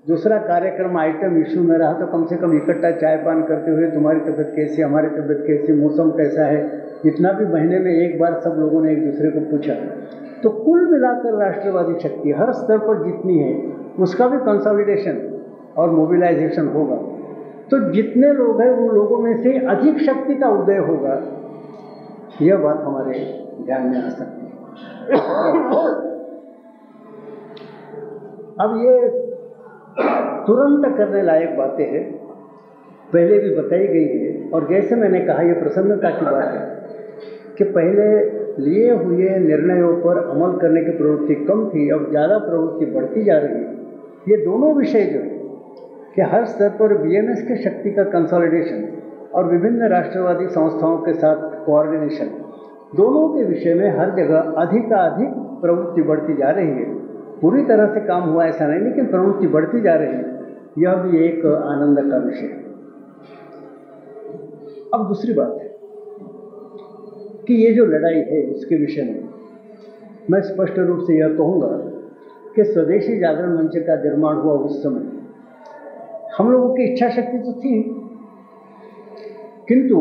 दूसरा कार्यक्रम आइटम इशू में रहा तो कम से कम इकट्ठा चाय पान करते हुए तुम्हारी तबीयत कैसी, हमारी तबीयत कैसी, मौसम कैसा है, इतना भी महीने में एक बार सब लोगों ने एक दूसरे को पूछा। तो कुल मिलाकर राष्ट्रवादी शक्ति हर स्तर पर जितनी है उसका भी कंसोलिडेशन और मोबिलाइजेशन होगा। तो जितने लोग हैं उन लोगों में से अधिक शक्ति का उदय होगा, यह बात हमारे ध्यान में आ सकती है। अब ये तुरंत करने लायक बातें हैं, पहले भी बताई गई है, और जैसे मैंने कहा ये प्रसन्नता की बात है कि पहले लिए हुए निर्णयों पर अमल करने की प्रवृत्ति कम थी, अब ज़्यादा प्रवृत्ति बढ़ती जा रही है। ये दोनों विषय जो है कि हर स्तर पर बीएमएस की शक्ति का कंसोलिडेशन और विभिन्न राष्ट्रवादी संस्थाओं के साथ कोऑर्डिनेशन, दोनों के विषय में हर जगह अधिकाधिक प्रवृत्ति बढ़ती जा रही है। पूरी तरह से काम हुआ ऐसा नहीं, लेकिन प्रवृत्ति बढ़ती जा रही है, यह भी एक आनंद का विषय है। अब दूसरी बात है कि ये जो लड़ाई है उसके विषय में मैं स्पष्ट रूप से यह कहूँगा कि स्वदेशी जागरण मंच का निर्माण हुआ उस समय हम लोगों की इच्छा शक्ति तो थी, किंतु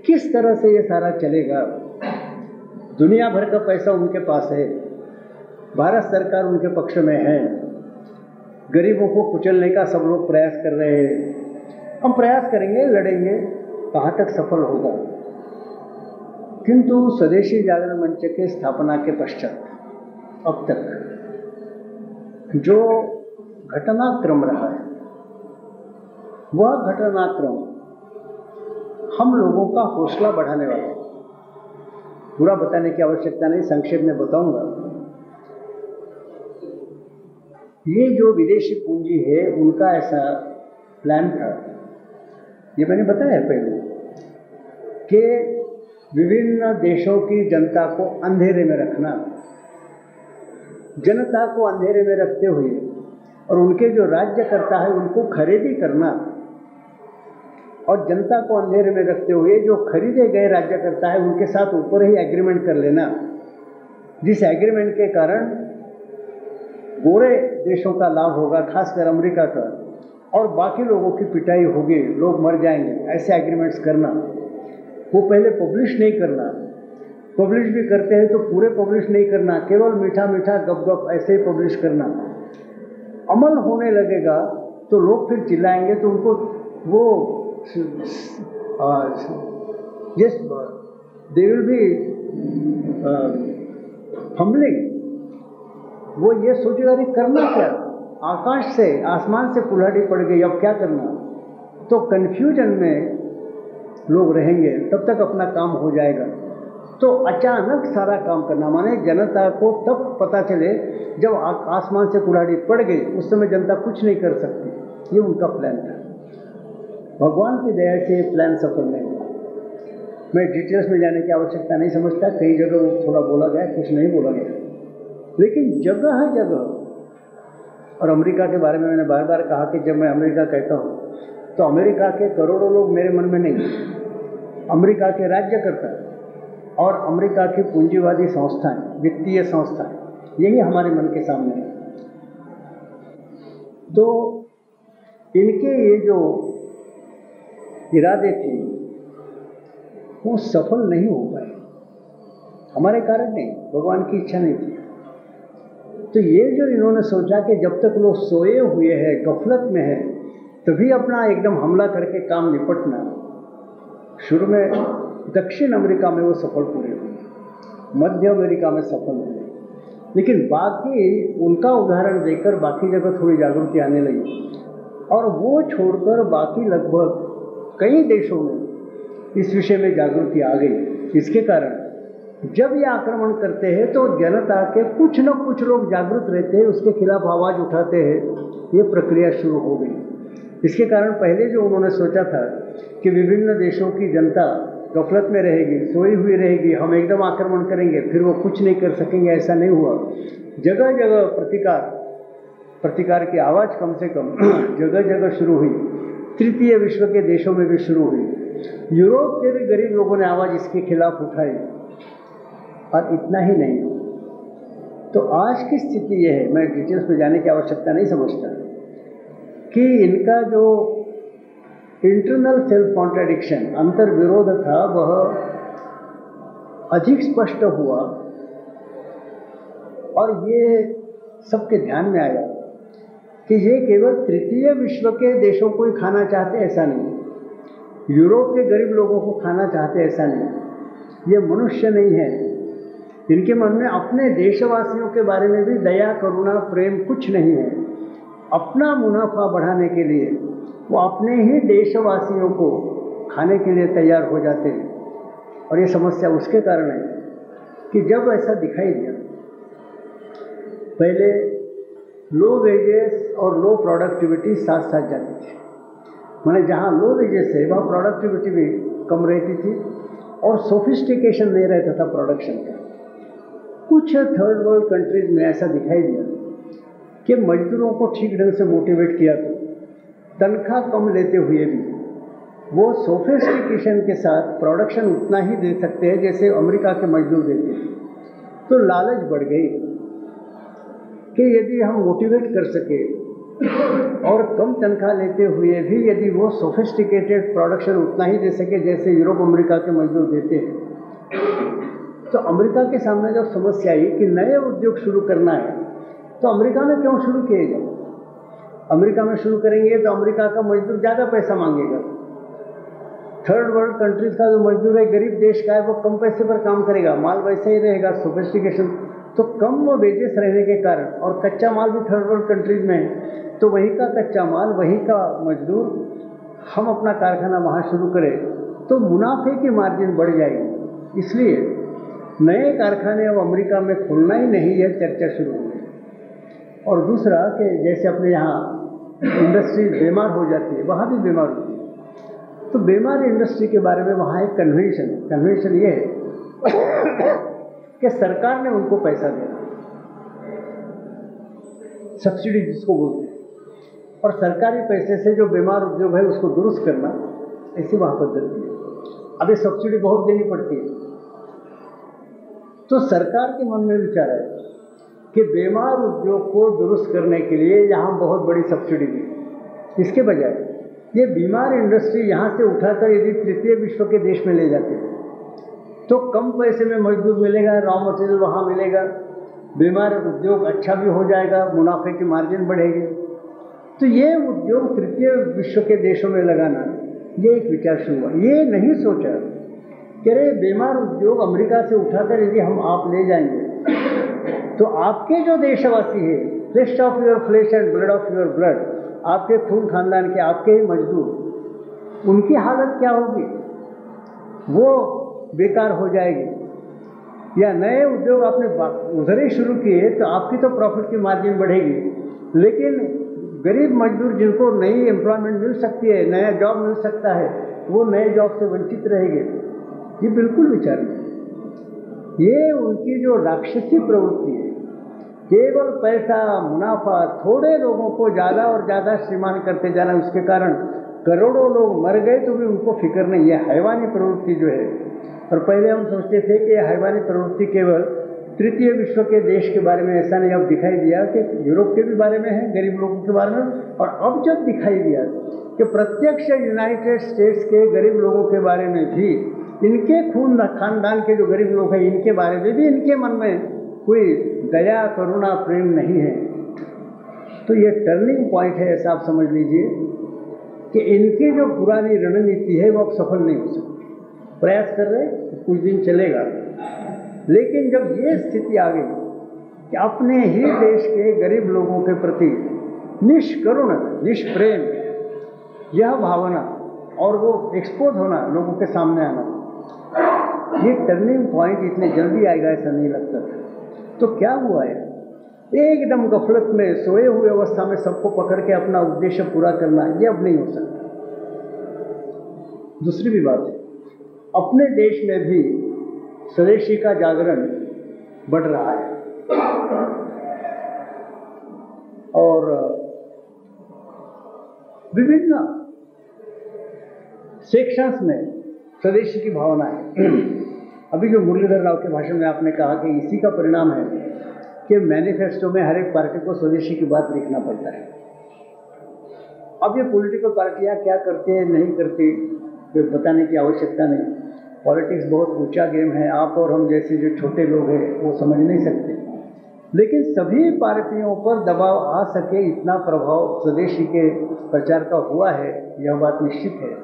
किस तरह से ये सारा चलेगा, दुनिया भर का पैसा उनके पास है, भारत सरकार उनके पक्ष में है, गरीबों को कुचलने का सब लोग प्रयास कर रहे हैं, हम प्रयास करेंगे, लड़ेंगे, कहाँ तक सफल होगा। किंतु स्वदेशी जागरण मंच के स्थापना के पश्चात अब तक जो घटनाक्रम रहा है, वह घटनाक्रम हम लोगों का हौसला बढ़ाने वाला है। पूरा बताने की आवश्यकता नहीं, संक्षेप में बताऊंगा। ये जो विदेशी पूंजी है उनका ऐसा प्लान था, ये मैंने बताया पहले, कि विभिन्न देशों की जनता को अंधेरे में रखना, जनता को अंधेरे में रखते हुए और उनके जो राज्यकर्ता है उनको खरीदी करना, और जनता को अंधेरे में रखते हुए जो खरीदे गए राज्यकर्ता है उनके साथ ऊपर ही एग्रीमेंट कर लेना, जिस एग्रीमेंट के कारण गोरे देशों का लाभ होगा, खासकर अमेरिका का, और बाकी लोगों की पिटाई होगी, लोग मर जाएंगे, ऐसे एग्रीमेंट्स करना। वो पहले पब्लिश नहीं करना, पब्लिश भी करते हैं तो पूरे पब्लिश नहीं करना, केवल मीठा मीठा गप गप ऐसे ही पब्लिश करना। अमल होने लगेगा तो लोग फिर चिल्लाएंगे, तो उनको वो yes, they will be fumbling। वो ये सोचेगा कि करना क्या, आकाश से आसमान से कुल्हाड़ी पड़ गई, अब क्या करना। तो कन्फ्यूजन में लोग रहेंगे, तब तक अपना काम हो जाएगा। तो अचानक सारा काम करना, माने जनता को तब पता चले जब आसमान से कुल्हाड़ी पड़ गई, उस समय जनता कुछ नहीं कर सकती। ये उनका प्लान था। भगवान की दया से ये प्लान सफल नहीं हुआ। मैं डिटेल्स में जाने की आवश्यकता नहीं समझता, कई जगह वो थोड़ा बोला गया, कुछ नहीं बोला गया, लेकिन जगह है जगह। और अमेरिका के बारे में मैंने बार बार कहा कि जब मैं अमेरिका कहता हूँ तो अमेरिका के करोड़ों लोग मेरे मन में नहीं, अमेरिका के राज्यकर्ता और अमेरिका की पूंजीवादी संस्थाएं, वित्तीय संस्थाएं, यही हमारे मन के सामने है। तो इनके ये जो इरादे थे वो सफल नहीं हो पाए, हमारे कारण नहीं, भगवान की इच्छा नहीं थी। तो ये जो इन्होंने सोचा कि जब तक लोग सोए हुए हैं, गफलत में है, तभी अपना एकदम हमला करके काम निपटना, शुरू में दक्षिण अमेरिका में वो सफल पूरे हुए, मध्य अमेरिका में सफल हुए, लेकिन बाकी उनका उदाहरण देकर बाकी जगह थोड़ी जागृति आने लगी, और वो छोड़कर बाकी लगभग कई देशों में इस विषय में जागृति आ गई। इसके कारण जब ये आक्रमण करते हैं तो जनता के कुछ न कुछ लोग जागृत रहते हैं, उसके खिलाफ आवाज़ उठाते हैं, ये प्रक्रिया शुरू हो गई। इसके कारण पहले जो उन्होंने सोचा था कि विभिन्न देशों की जनता गफलत में रहेगी, सोई हुई रहेगी, हम एकदम आक्रमण करेंगे, फिर वो कुछ नहीं कर सकेंगे, ऐसा नहीं हुआ। जगह जगह प्रतिकार की आवाज़ कम से कम जगह जगह शुरू हुई। तृतीय विश्व के देशों में भी शुरू हुई। यूरोप के भी गरीब लोगों ने आवाज़ इसके खिलाफ उठाई। और इतना ही नहीं, तो आज की स्थिति यह है, मैं डिटेल्स में जाने की आवश्यकता नहीं समझता, कि इनका जो इंटरनल सेल्फ कॉन्ट्राडिक्शन, अंतर विरोध था, वह अधिक स्पष्ट हुआ। और ये सबके ध्यान में आया कि ये केवल तृतीय विश्व के देशों को ही खाना चाहते, ऐसा नहीं। यूरोप के गरीब लोगों को खाना चाहते, ऐसा नहीं। ये मनुष्य नहीं है। इनके मन में अपने देशवासियों के बारे में भी दया, करुणा, प्रेम कुछ नहीं है। अपना मुनाफा बढ़ाने के लिए वो अपने ही देशवासियों को खाने के लिए तैयार हो जाते हैं। और ये समस्या उसके कारण है कि जब ऐसा दिखाई दिया, पहले लो वेजेस और लो प्रोडक्टिविटी साथ साथ जाती थी। माने जहाँ लो वेजेस है वहाँ प्रोडक्टिविटी भी कम रहती थी और सोफिस्टिकेशन नहीं रहता था प्रोडक्शन का। कुछ थर्ड वर्ल्ड कंट्रीज में ऐसा दिखाई दिया कि मजदूरों को ठीक ढंग से मोटिवेट किया तो तनख्वाह कम लेते हुए भी वो सोफिस्टिकेशन के साथ प्रोडक्शन उतना ही दे सकते हैं जैसे अमेरिका के मजदूर देते हैं। तो लालच बढ़ गई कि यदि हम मोटिवेट कर सके और कम तनख्वाह लेते हुए भी यदि वो सोफिस्टिकेटेड प्रोडक्शन उतना ही दे सके जैसे यूरोप अमेरिका के मजदूर देते हैं, तो अमेरिका के सामने जब समस्या आई कि नए उद्योग शुरू करना है, तो अमेरिका में क्यों शुरू किए जाए? अमेरिका में शुरू करेंगे तो अमेरिका का मजदूर ज़्यादा पैसा मांगेगा। थर्ड वर्ल्ड कंट्रीज का जो मजदूर है, गरीब देश का है, वो कम पैसे पर काम करेगा, माल वैसे ही रहेगा, सोफिस्टिकेशन तो कम वो वेजेस रहने के कारण, और कच्चा माल भी थर्ड वर्ल्ड कंट्रीज में है, तो वहीं का कच्चा माल, वहीं का मजदूर, हम अपना कारखाना वहाँ शुरू करें तो मुनाफे की मार्जिन बढ़ जाएगी। इसलिए नए कारखाने अब अमेरिका में खोलना ही नहीं है, चर्चा शुरू हो गई। और दूसरा कि जैसे अपने यहाँ इंडस्ट्री बीमार हो जाती है, वहाँ भी बीमार होती है, तो बीमार इंडस्ट्री के बारे में वहाँ एक कन्वेंशन ये है कि सरकार ने उनको पैसा देना, सब्सिडी जिसको बोलते हैं, और सरकारी पैसे से जो बीमार उद्योग है उसको दुरुस्त करना, ऐसी वहाँ पद्धति है। अब ये सब्सिडी बहुत देनी पड़ती है, तो सरकार के मन में विचार है कि बीमार उद्योग को दुरुस्त करने के लिए यहाँ बहुत बड़ी सब्सिडी दी। इसके बजाय ये बीमार इंडस्ट्री यहाँ से उठाकर यदि तृतीय विश्व के देश में ले जाते हैं तो कम पैसे में मजदूर मिलेगा, रॉ मटेरियल वहाँ मिलेगा, बीमार उद्योग अच्छा भी हो जाएगा, मुनाफे की मार्जिन बढ़ेगी। तो ये उद्योग तृतीय विश्व के देशों में लगाना, ये एक विचार शुरू हुआ। ये नहीं सोचा कि अरे बीमार उद्योग अमेरिका से उठाकर यदि हम आप ले जाएंगे तो आपके जो देशवासी है, flesh of your flesh and blood of your blood, आपके खून खानदान के, आपके ही मजदूर, उनकी हालत क्या होगी? वो बेकार हो जाएगी। या नए उद्योग आपने उधर ही शुरू किए तो आपकी तो प्रॉफिट की मार्जिन बढ़ेगी, लेकिन गरीब मजदूर जिनको नई एम्प्लॉयमेंट मिल सकती है, नया जॉब मिल सकता है, वो नए जॉब से वंचित रहेंगे। ये बिल्कुल विचार नहीं। ये उनकी जो राक्षसी प्रवृत्ति है, केवल पैसा, मुनाफा, थोड़े लोगों को ज़्यादा और ज़्यादा श्रीमान करते जाना, उसके कारण करोड़ों लोग मर गए तो भी उनको फिक्र नहीं है। हैवानी प्रवृत्ति जो है, और पहले हम सोचते थे कि हैवानी प्रवृत्ति केवल तृतीय विश्व के देश के बारे में, ऐसा नहीं। अब दिखाई दिया कि यूरोप के भी बारे में है, गरीब लोगों के बारे में, और अब जब दिखाई दिया कि प्रत्यक्ष यूनाइटेड स्टेट्स के गरीब लोगों के बारे में भी, इनके खून खानदान के जो गरीब लोग हैं इनके बारे में भी इनके मन में कोई दया, करुणा, प्रेम नहीं है, तो ये टर्निंग पॉइंट है, ऐसा आप समझ लीजिए कि इनकी जो पुरानी रणनीति है वो अब सफल नहीं हो सकती। प्रयास कर रहे तो कुछ दिन चलेगा, लेकिन जब ये स्थिति आ गई कि अपने ही देश के गरीब लोगों के प्रति निष्करुण, निष्प्रेम, यह भावना और वो एक्सपोज होना, लोगों के सामने आना, ये टर्निंग पॉइंट इतने जल्दी आएगा ऐसा नहीं लगता था। तो क्या हुआ है एकदम गफलत में सोए हुए अवस्था में सबको पकड़ के अपना उद्देश्य पूरा करना, ये अब नहीं हो सकता। दूसरी भी बात है, अपने देश में भी स्वदेशी का जागरण बढ़ रहा है और विभिन्न सेक्शंस में स्वदेशी की भावना है। अभी जो मुरलीधर राव के भाषण में आपने कहा कि इसी का परिणाम है कि मैनिफेस्टो में हर एक पार्टी को स्वदेशी की बात लिखना पड़ता है। अब ये पॉलिटिकल पार्टियां क्या करती है नहीं करती ये बताने की आवश्यकता नहीं। पॉलिटिक्स बहुत ऊंचा गेम है, आप और हम जैसे जो छोटे लोग हैं वो समझ नहीं सकते, लेकिन सभी पार्टियों पर दबाव आ सके इतना प्रभाव स्वदेशी के प्रचार का हुआ है, यह बात निश्चित है।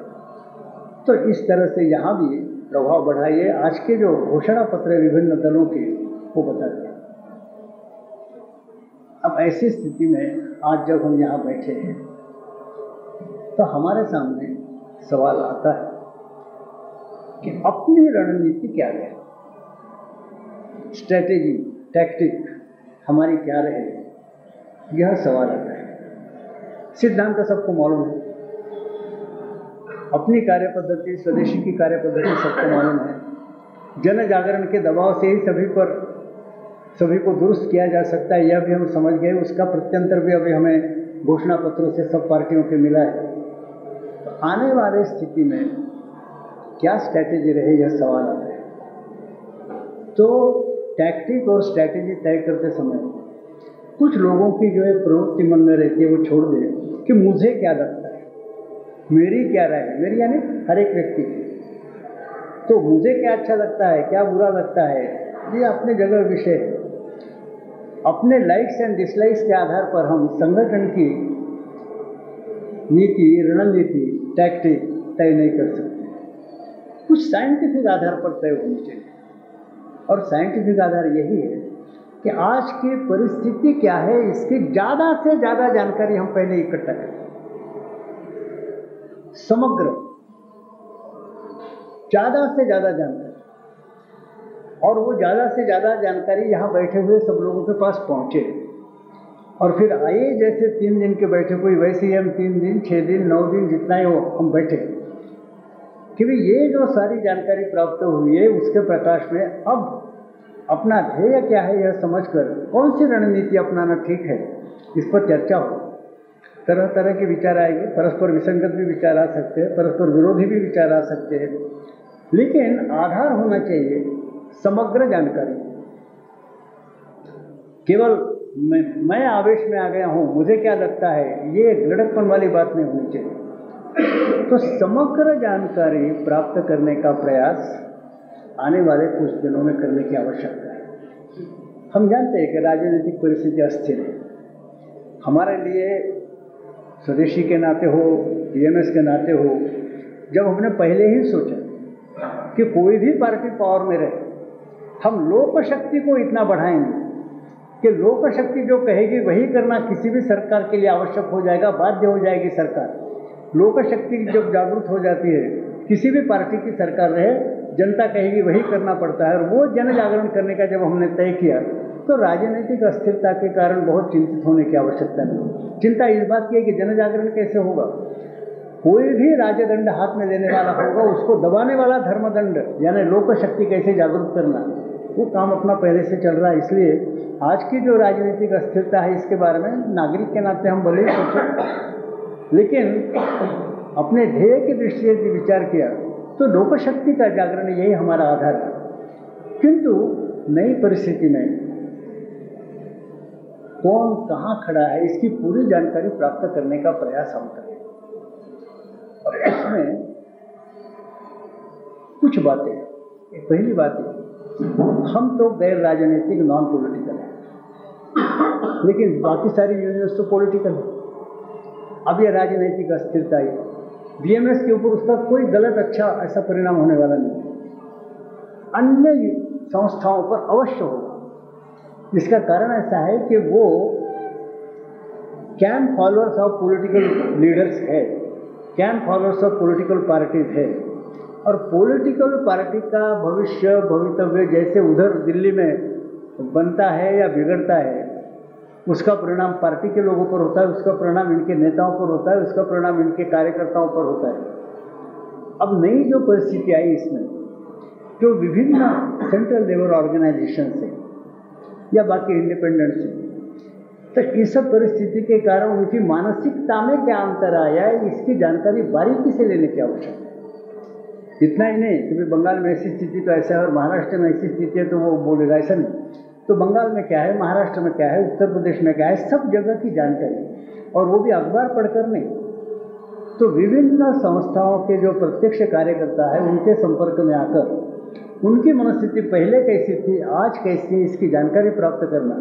तो इस तरह से यहाँ भी प्रभाव बढ़ाइए। आज के जो घोषणा पत्र विभिन्न दलों के वो बताते हैं। अब ऐसी स्थिति में आज जब हम यहाँ बैठे हैं तो हमारे सामने सवाल आता है कि अपनी रणनीति क्या है, स्ट्रैटेजी, टैक्टिक हमारी क्या रहे, यह सवाल आता है। सिद्धांत सबको मालूम है, अपनी कार्य पद्धति, स्वदेशी की कार्य पद्धति सबको मालूम है। जन जागरण के दबाव से ही सभी को दुरुस्त किया जा सकता है, यह भी हम समझ गए। उसका प्रत्यंतर भी अभी हमें घोषणा पत्रों से सब पार्टियों के मिला है। तो आने वाले स्थिति में क्या स्ट्रैटेजी रहे, यह सवाल आता है। तो टैक्टिक और स्ट्रैटेजी तय करते समय कुछ लोगों की जो है प्रवृत्ति मन में रहती है वो छोड़ दे कि मुझे क्या लगता है, मेरी क्या राय है, मेरी यानी हर एक व्यक्ति की। तो मुझे क्या अच्छा लगता है, क्या बुरा लगता है, ये अपने जगह विषय है। अपने लाइक्स एंड डिसलाइक्स के आधार पर हम संगठन की नीति, रणनीति, टैक्टिक तय नहीं कर सकते। कुछ साइंटिफिक आधार पर तय होनी चाहिए और साइंटिफिक आधार यही है कि आज की परिस्थिति क्या है, इसकी ज़्यादा से ज़्यादा जानकारी हम पहले इकट्ठा करें, समग्र ज़्यादा से ज़्यादा जानकारी, और वो ज़्यादा से ज़्यादा जानकारी यहाँ बैठे हुए सब लोगों के पास पहुँचे। और फिर आइए जैसे 3 दिन के बैठे कोई, वैसे ही हम 3 दिन, 6 दिन, 9 दिन जितना ही हो हम बैठे कि भाई ये जो सारी जानकारी प्राप्त हुई है उसके प्रकाश में अब अपना ध्येय क्या है यह समझकर कौन सी रणनीति अपनाना ठीक है, इस पर चर्चा हो। तरह तरह के विचार आएंगे, परस्पर विसंगत भी विचार आ सकते हैं, परस्पर विरोधी भी विचार आ सकते हैं, लेकिन आधार होना चाहिए समग्र जानकारी। केवल मैं आवेश में आ गया हूँ, मुझे क्या लगता है, ये लड़कपन वाली बात नहीं होनी चाहिए। तो समग्र जानकारी प्राप्त करने का प्रयास आने वाले कुछ दिनों में करने की आवश्यकता है। हम जानते हैं कि राजनीतिक परिस्थिति अस्थिर है। हमारे लिए स्वदेशी के नाते हो, बीएमएस के नाते हो, जब हमने पहले ही सोचा कि कोई भी पार्टी पावर में रहे, हम लोक शक्ति को इतना बढ़ाएंगे कि लोक शक्ति जो कहेगी वही करना किसी भी सरकार के लिए आवश्यक हो जाएगा, बाध्य हो जाएगी सरकार। लोक शक्ति जब जागरूक हो जाती है, किसी भी पार्टी की सरकार रहे, जनता कहेगी वही करना पड़ता है। और वो जन जागरण करने का जब हमने तय किया तो राजनीतिक अस्थिरता के कारण बहुत चिंतित होने की आवश्यकता नहीं। चिंता इस बात की है कि जन जागरण कैसे होगा। कोई भी राजदंड हाथ में लेने वाला होगा, उसको दबाने वाला धर्मदंड यानी लोक शक्ति कैसे जागरूक करना, वो काम अपना पहले से चल रहा है। इसलिए आज की जो राजनीतिक अस्थिरता है इसके बारे में नागरिक के नाते हम भले ही सोचें, लेकिन अपने ध्येय की दृष्टि से विचार किया तो लोक शक्ति का जागरण यही हमारा आधार है। किंतु नई परिस्थिति में कौन कहाँ खड़ा है इसकी पूरी जानकारी प्राप्त करने का प्रयास हम करें। और इसमें कुछ बातें, पहली बात है हम तो गैर राजनीतिक, नॉन पॉलिटिकल है, लेकिन बाकी सारी यूनिवर्स तो पॉलिटिकल है। अब यह राजनीतिक अस्थिरता है, बीएमएस के ऊपर उसका कोई गलत अच्छा ऐसा परिणाम होने वाला नहीं, अन्य संस्थाओं पर अवश्य होगा। इसका कारण ऐसा है कि वो camp followers of political leaders है, camp followers of political parties है, और पॉलिटिकल पार्टी का भविष्य भवितव्य जैसे उधर दिल्ली में बनता है या बिगड़ता है, उसका परिणाम पार्टी के लोगों पर होता है, उसका परिणाम इनके नेताओं पर होता है, उसका परिणाम इनके कार्यकर्ताओं पर होता है। अब नई जो परिस्थिति आई इसमें, जो विभिन्न सेंट्रल लेवल ऑर्गेनाइजेशन से या बाकी इंडिपेंडेंट से, तो इस सब परिस्थिति के कारण उनकी मानसिकता में क्या अंतर आया है, इसकी जानकारी बारीकी से लेने की आवश्यकता है। इतना ही नहीं कि बंगाल में ऐसी स्थिति तो ऐसा है और महाराष्ट्र में ऐसी स्थिति है तो वो बोलेगा, ऐसा नहीं। तो बंगाल में क्या है, महाराष्ट्र में क्या है, उत्तर प्रदेश में क्या है, सब जगह की जानकारी, और वो भी अखबार पढ़कर नहीं। तो विभिन्न संस्थाओं के जो प्रत्यक्ष कार्यकर्ता है उनके संपर्क में आकर उनकी मनस्थिति पहले कैसी थी, आज कैसी, इसकी जानकारी प्राप्त करना,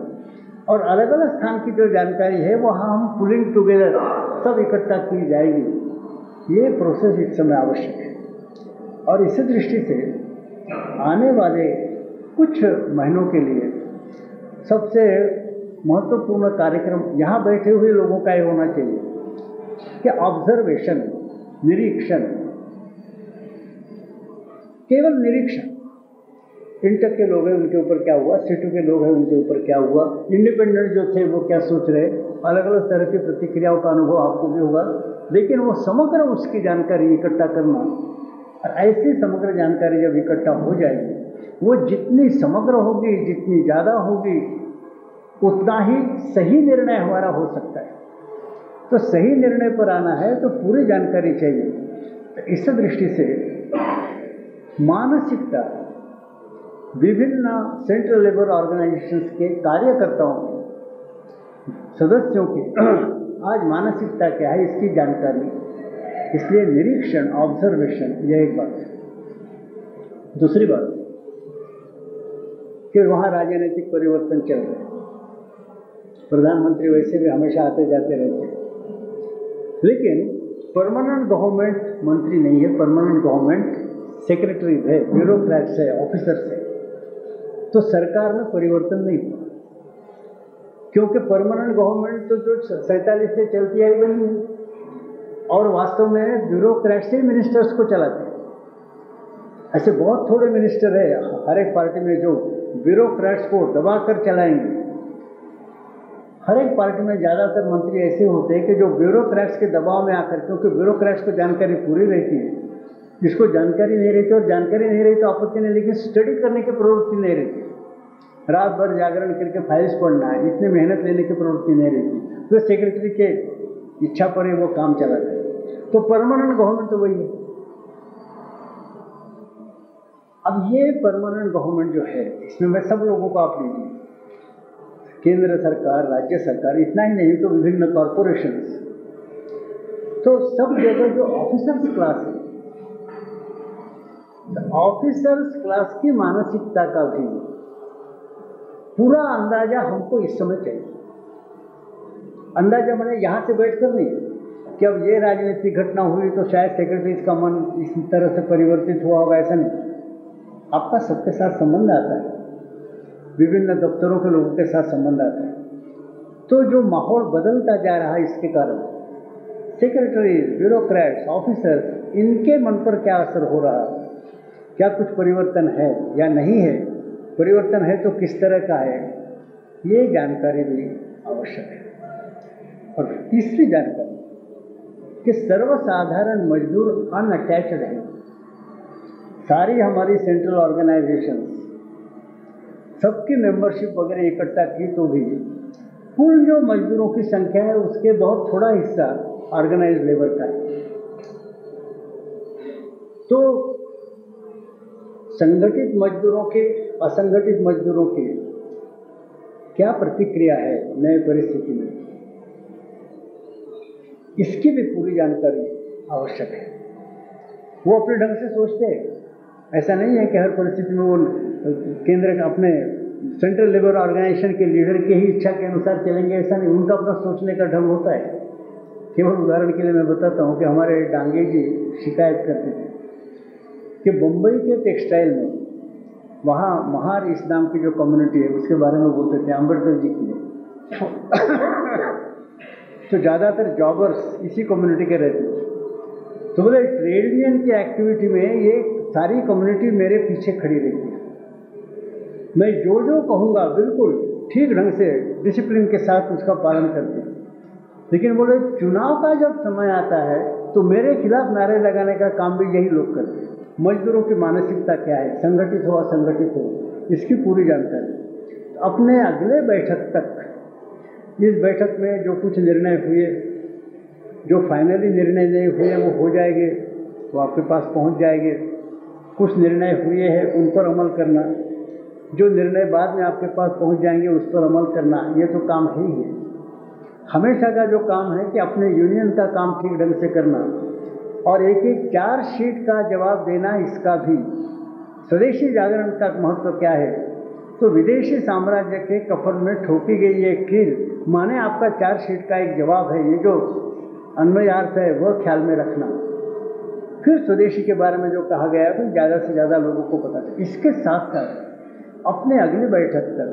और अलग अलग स्थान की जो जानकारी है वहाँ हम पुलिंग टुगेदर सब इकट्ठा की जाएगी। ये प्रोसेस इस समय आवश्यक है। और इसी दृष्टि से आने वाले कुछ महीनों के लिए सबसे महत्वपूर्ण कार्यक्रम यहाँ बैठे हुए लोगों का ये होना चाहिए कि ऑब्जर्वेशन, निरीक्षण, केवल निरीक्षण। इंटक के लोग हैं उनके ऊपर क्या हुआ, सीटू के लोग हैं उनके ऊपर क्या हुआ, इंडिपेंडेंट जो थे वो क्या सोच रहे, अलग अलग तरह की प्रतिक्रियाओं का अनुभव आपको भी होगा। लेकिन वो समग्र उसकी जानकारी इकट्ठा करना, ऐसी समग्र जानकारी जब इकट्ठा हो जाएगी, वो जितनी समग्र होगी, जितनी ज़्यादा होगी, उतना ही सही निर्णय हमारा हो सकता है। तो सही निर्णय पर आना है तो पूरी जानकारी चाहिए। तो इस दृष्टि से मानसिकता विभिन्न सेंट्रल लेबर ऑर्गेनाइजेशंस के कार्यकर्ताओं के, सदस्यों की आज मानसिकता क्या है इसकी जानकारी, इसलिए निरीक्षण, ऑब्जर्वेशन, यह एक बात है। दूसरी बात कि वहाँ राजनीतिक परिवर्तन चल रहे हैं, प्रधानमंत्री वैसे भी हमेशा आते जाते रहते हैं, लेकिन परमानेंट गवर्नमेंट मंत्री नहीं है, परमानेंट गवर्नमेंट सेक्रेटरीज है, ब्यूरोक्रेट्स है, ऑफिसर्स है। तो सरकार में परिवर्तन नहीं हुआ, क्योंकि परमानेंट गवर्नमेंट तो जो 47 से चलती आई बनी है, और वास्तव में ब्यूरोक्रेट्स ही मिनिस्टर्स को चलाते हैं। ऐसे बहुत थोड़े मिनिस्टर है हर एक पार्टी में जो ब्यूरोक्रेट्स को दबा कर चलाएंगे। हर एक पार्टी में ज़्यादातर मंत्री ऐसे होते हैं कि जो ब्यूरोक्रेट्स के दबाव में आकर, क्योंकि ब्यूरोक्रेट्स को जानकारी पूरी रहती है, जिसको जानकारी नहीं रहती, और जानकारी नहीं रही तो आपत्ति नहीं, लेकिन स्टडी करने की प्रवृत्ति नहीं रहती, रात भर जागरण करके फाइल्स पढ़ना है, इतनी मेहनत लेने की प्रवृत्ति नहीं रहती, तो सेक्रेटरी के इच्छा पर ही वो काम चलाते हैं। तो परमानेंट गवर्नमेंट तो वही है। अब ये परमानेंट गवर्नमेंट जो है, इसमें मैं सब लोगों को आप लीजिए, केंद्र सरकार, राज्य सरकार, इतना ही नहीं तो विभिन्न कॉरपोरेशंस, तो सब जगह जो ऑफिसर्स क्लास है, ऑफिसर्स क्लास की मानसिकता का भी पूरा अंदाजा हमको इस समय चाहिए। अंदाजा मैंने यहाँ से बैठकर नहीं कि अब ये राजनीतिक घटना हुई तो शायद सेक्रेटरी का मन इस तरह से परिवर्तित हुआ होगा, ऐसा नहीं। आपका सबके साथ संबंध आता है, विभिन्न दफ्तरों के लोगों के साथ संबंध आता है। तो जो माहौल बदलता जा रहा है, इसके कारण सेक्रेटरीज, ब्यूरोक्रेट्स, ऑफिसर्स, इनके मन पर क्या असर हो रहा है, क्या कुछ परिवर्तन है या नहीं है, परिवर्तन है तो किस तरह का है, ये जानकारी भी आवश्यक है। और तीसरी जानकारी कि सर्वसाधारण मजदूर अनअटैच्ड है। सारी हमारी सेंट्रल ऑर्गेनाइजेशंस सबकी मेंबरशिप वगैरह इकट्ठा की तो भी कुल जो मजदूरों की संख्या है उसके बहुत थोड़ा हिस्सा ऑर्गेनाइज लेबर का है। तो संगठित मजदूरों के, असंगठित मजदूरों की क्या प्रतिक्रिया है नए परिस्थिति में, इसकी भी पूरी जानकारी आवश्यक है। वो अपने ढंग से सोचते हैं, ऐसा नहीं है कि हर परिस्थिति में वो केंद्र अपने सेंट्रल लेबर ऑर्गेनाइजेशन के लीडर की ही इच्छा के अनुसार चलेंगे, ऐसा नहीं। उनका अपना सोचने का ढंग होता है। केवल उदाहरण के लिए मैं बताता हूँ कि हमारे डांगे जी शिकायत करते थे कि मुंबई के टेक्सटाइल में, वहाँ महार इस नाम की जो कम्युनिटी है उसके बारे में बोलते थे, अम्बेडकर जी की तो ज़्यादातर जॉबर्स इसी कम्युनिटी के रहते थे। तो बोले ट्रेड यूनियन की एक्टिविटी में ये सारी कम्युनिटी मेरे पीछे खड़ी रहती है, मैं जो जो कहूँगा बिल्कुल ठीक ढंग से डिसिप्लिन के साथ उसका पालन करते हैं। लेकिन बोले चुनाव का जब समय आता है तो मेरे खिलाफ नारे लगाने का काम भी यही लोग करते हैं। मजदूरों की मानसिकता क्या है, संगठित हो असंगठित हो, इसकी पूरी जानकारी। अपने अगले बैठक तक, इस बैठक में जो कुछ निर्णय हुए, जो फाइनली निर्णय नहीं हुए वो हो जाएंगे, वो आपके पास पहुंच जाएंगे। कुछ निर्णय हुए हैं उन पर अमल करना, जो निर्णय बाद में आपके पास पहुंच जाएंगे उस पर अमल करना, ये तो काम ही है। हमेशा का जो काम है कि अपने यूनियन का काम ठीक ढंग से करना और एक एक चार्जशीट का जवाब देना, इसका भी। स्वदेशी जागरण का महत्व क्या है, तो विदेशी साम्राज्य के कफन में ठोकी गई ये कील माने आपका चार्जशीट का एक जवाब है। ये जो अन्वयार्थ है वह ख्याल में रखना। फिर स्वदेशी के बारे में जो कहा गया है तो ज़्यादा से ज़्यादा लोगों को पता चले। इसके साथ साथ अपने अगली बैठक तक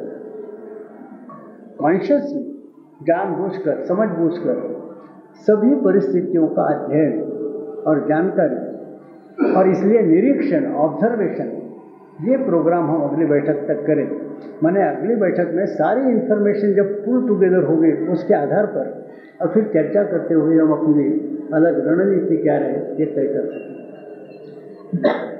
कॉन्शियसली, जानबूझकर, समझबूझकर सभी परिस्थितियों का अध्ययन और जानकारी, और इसलिए निरीक्षण, ऑब्जर्वेशन, ये प्रोग्राम हम अगली बैठक तक करें। माने अगली बैठक में सारी इन्फॉर्मेशन जब पुल टुगेदर होगी उसके आधार पर और फिर चर्चा करते हुए हम अपनी अलग रणनीति क्या रहे ये तय कर सकें।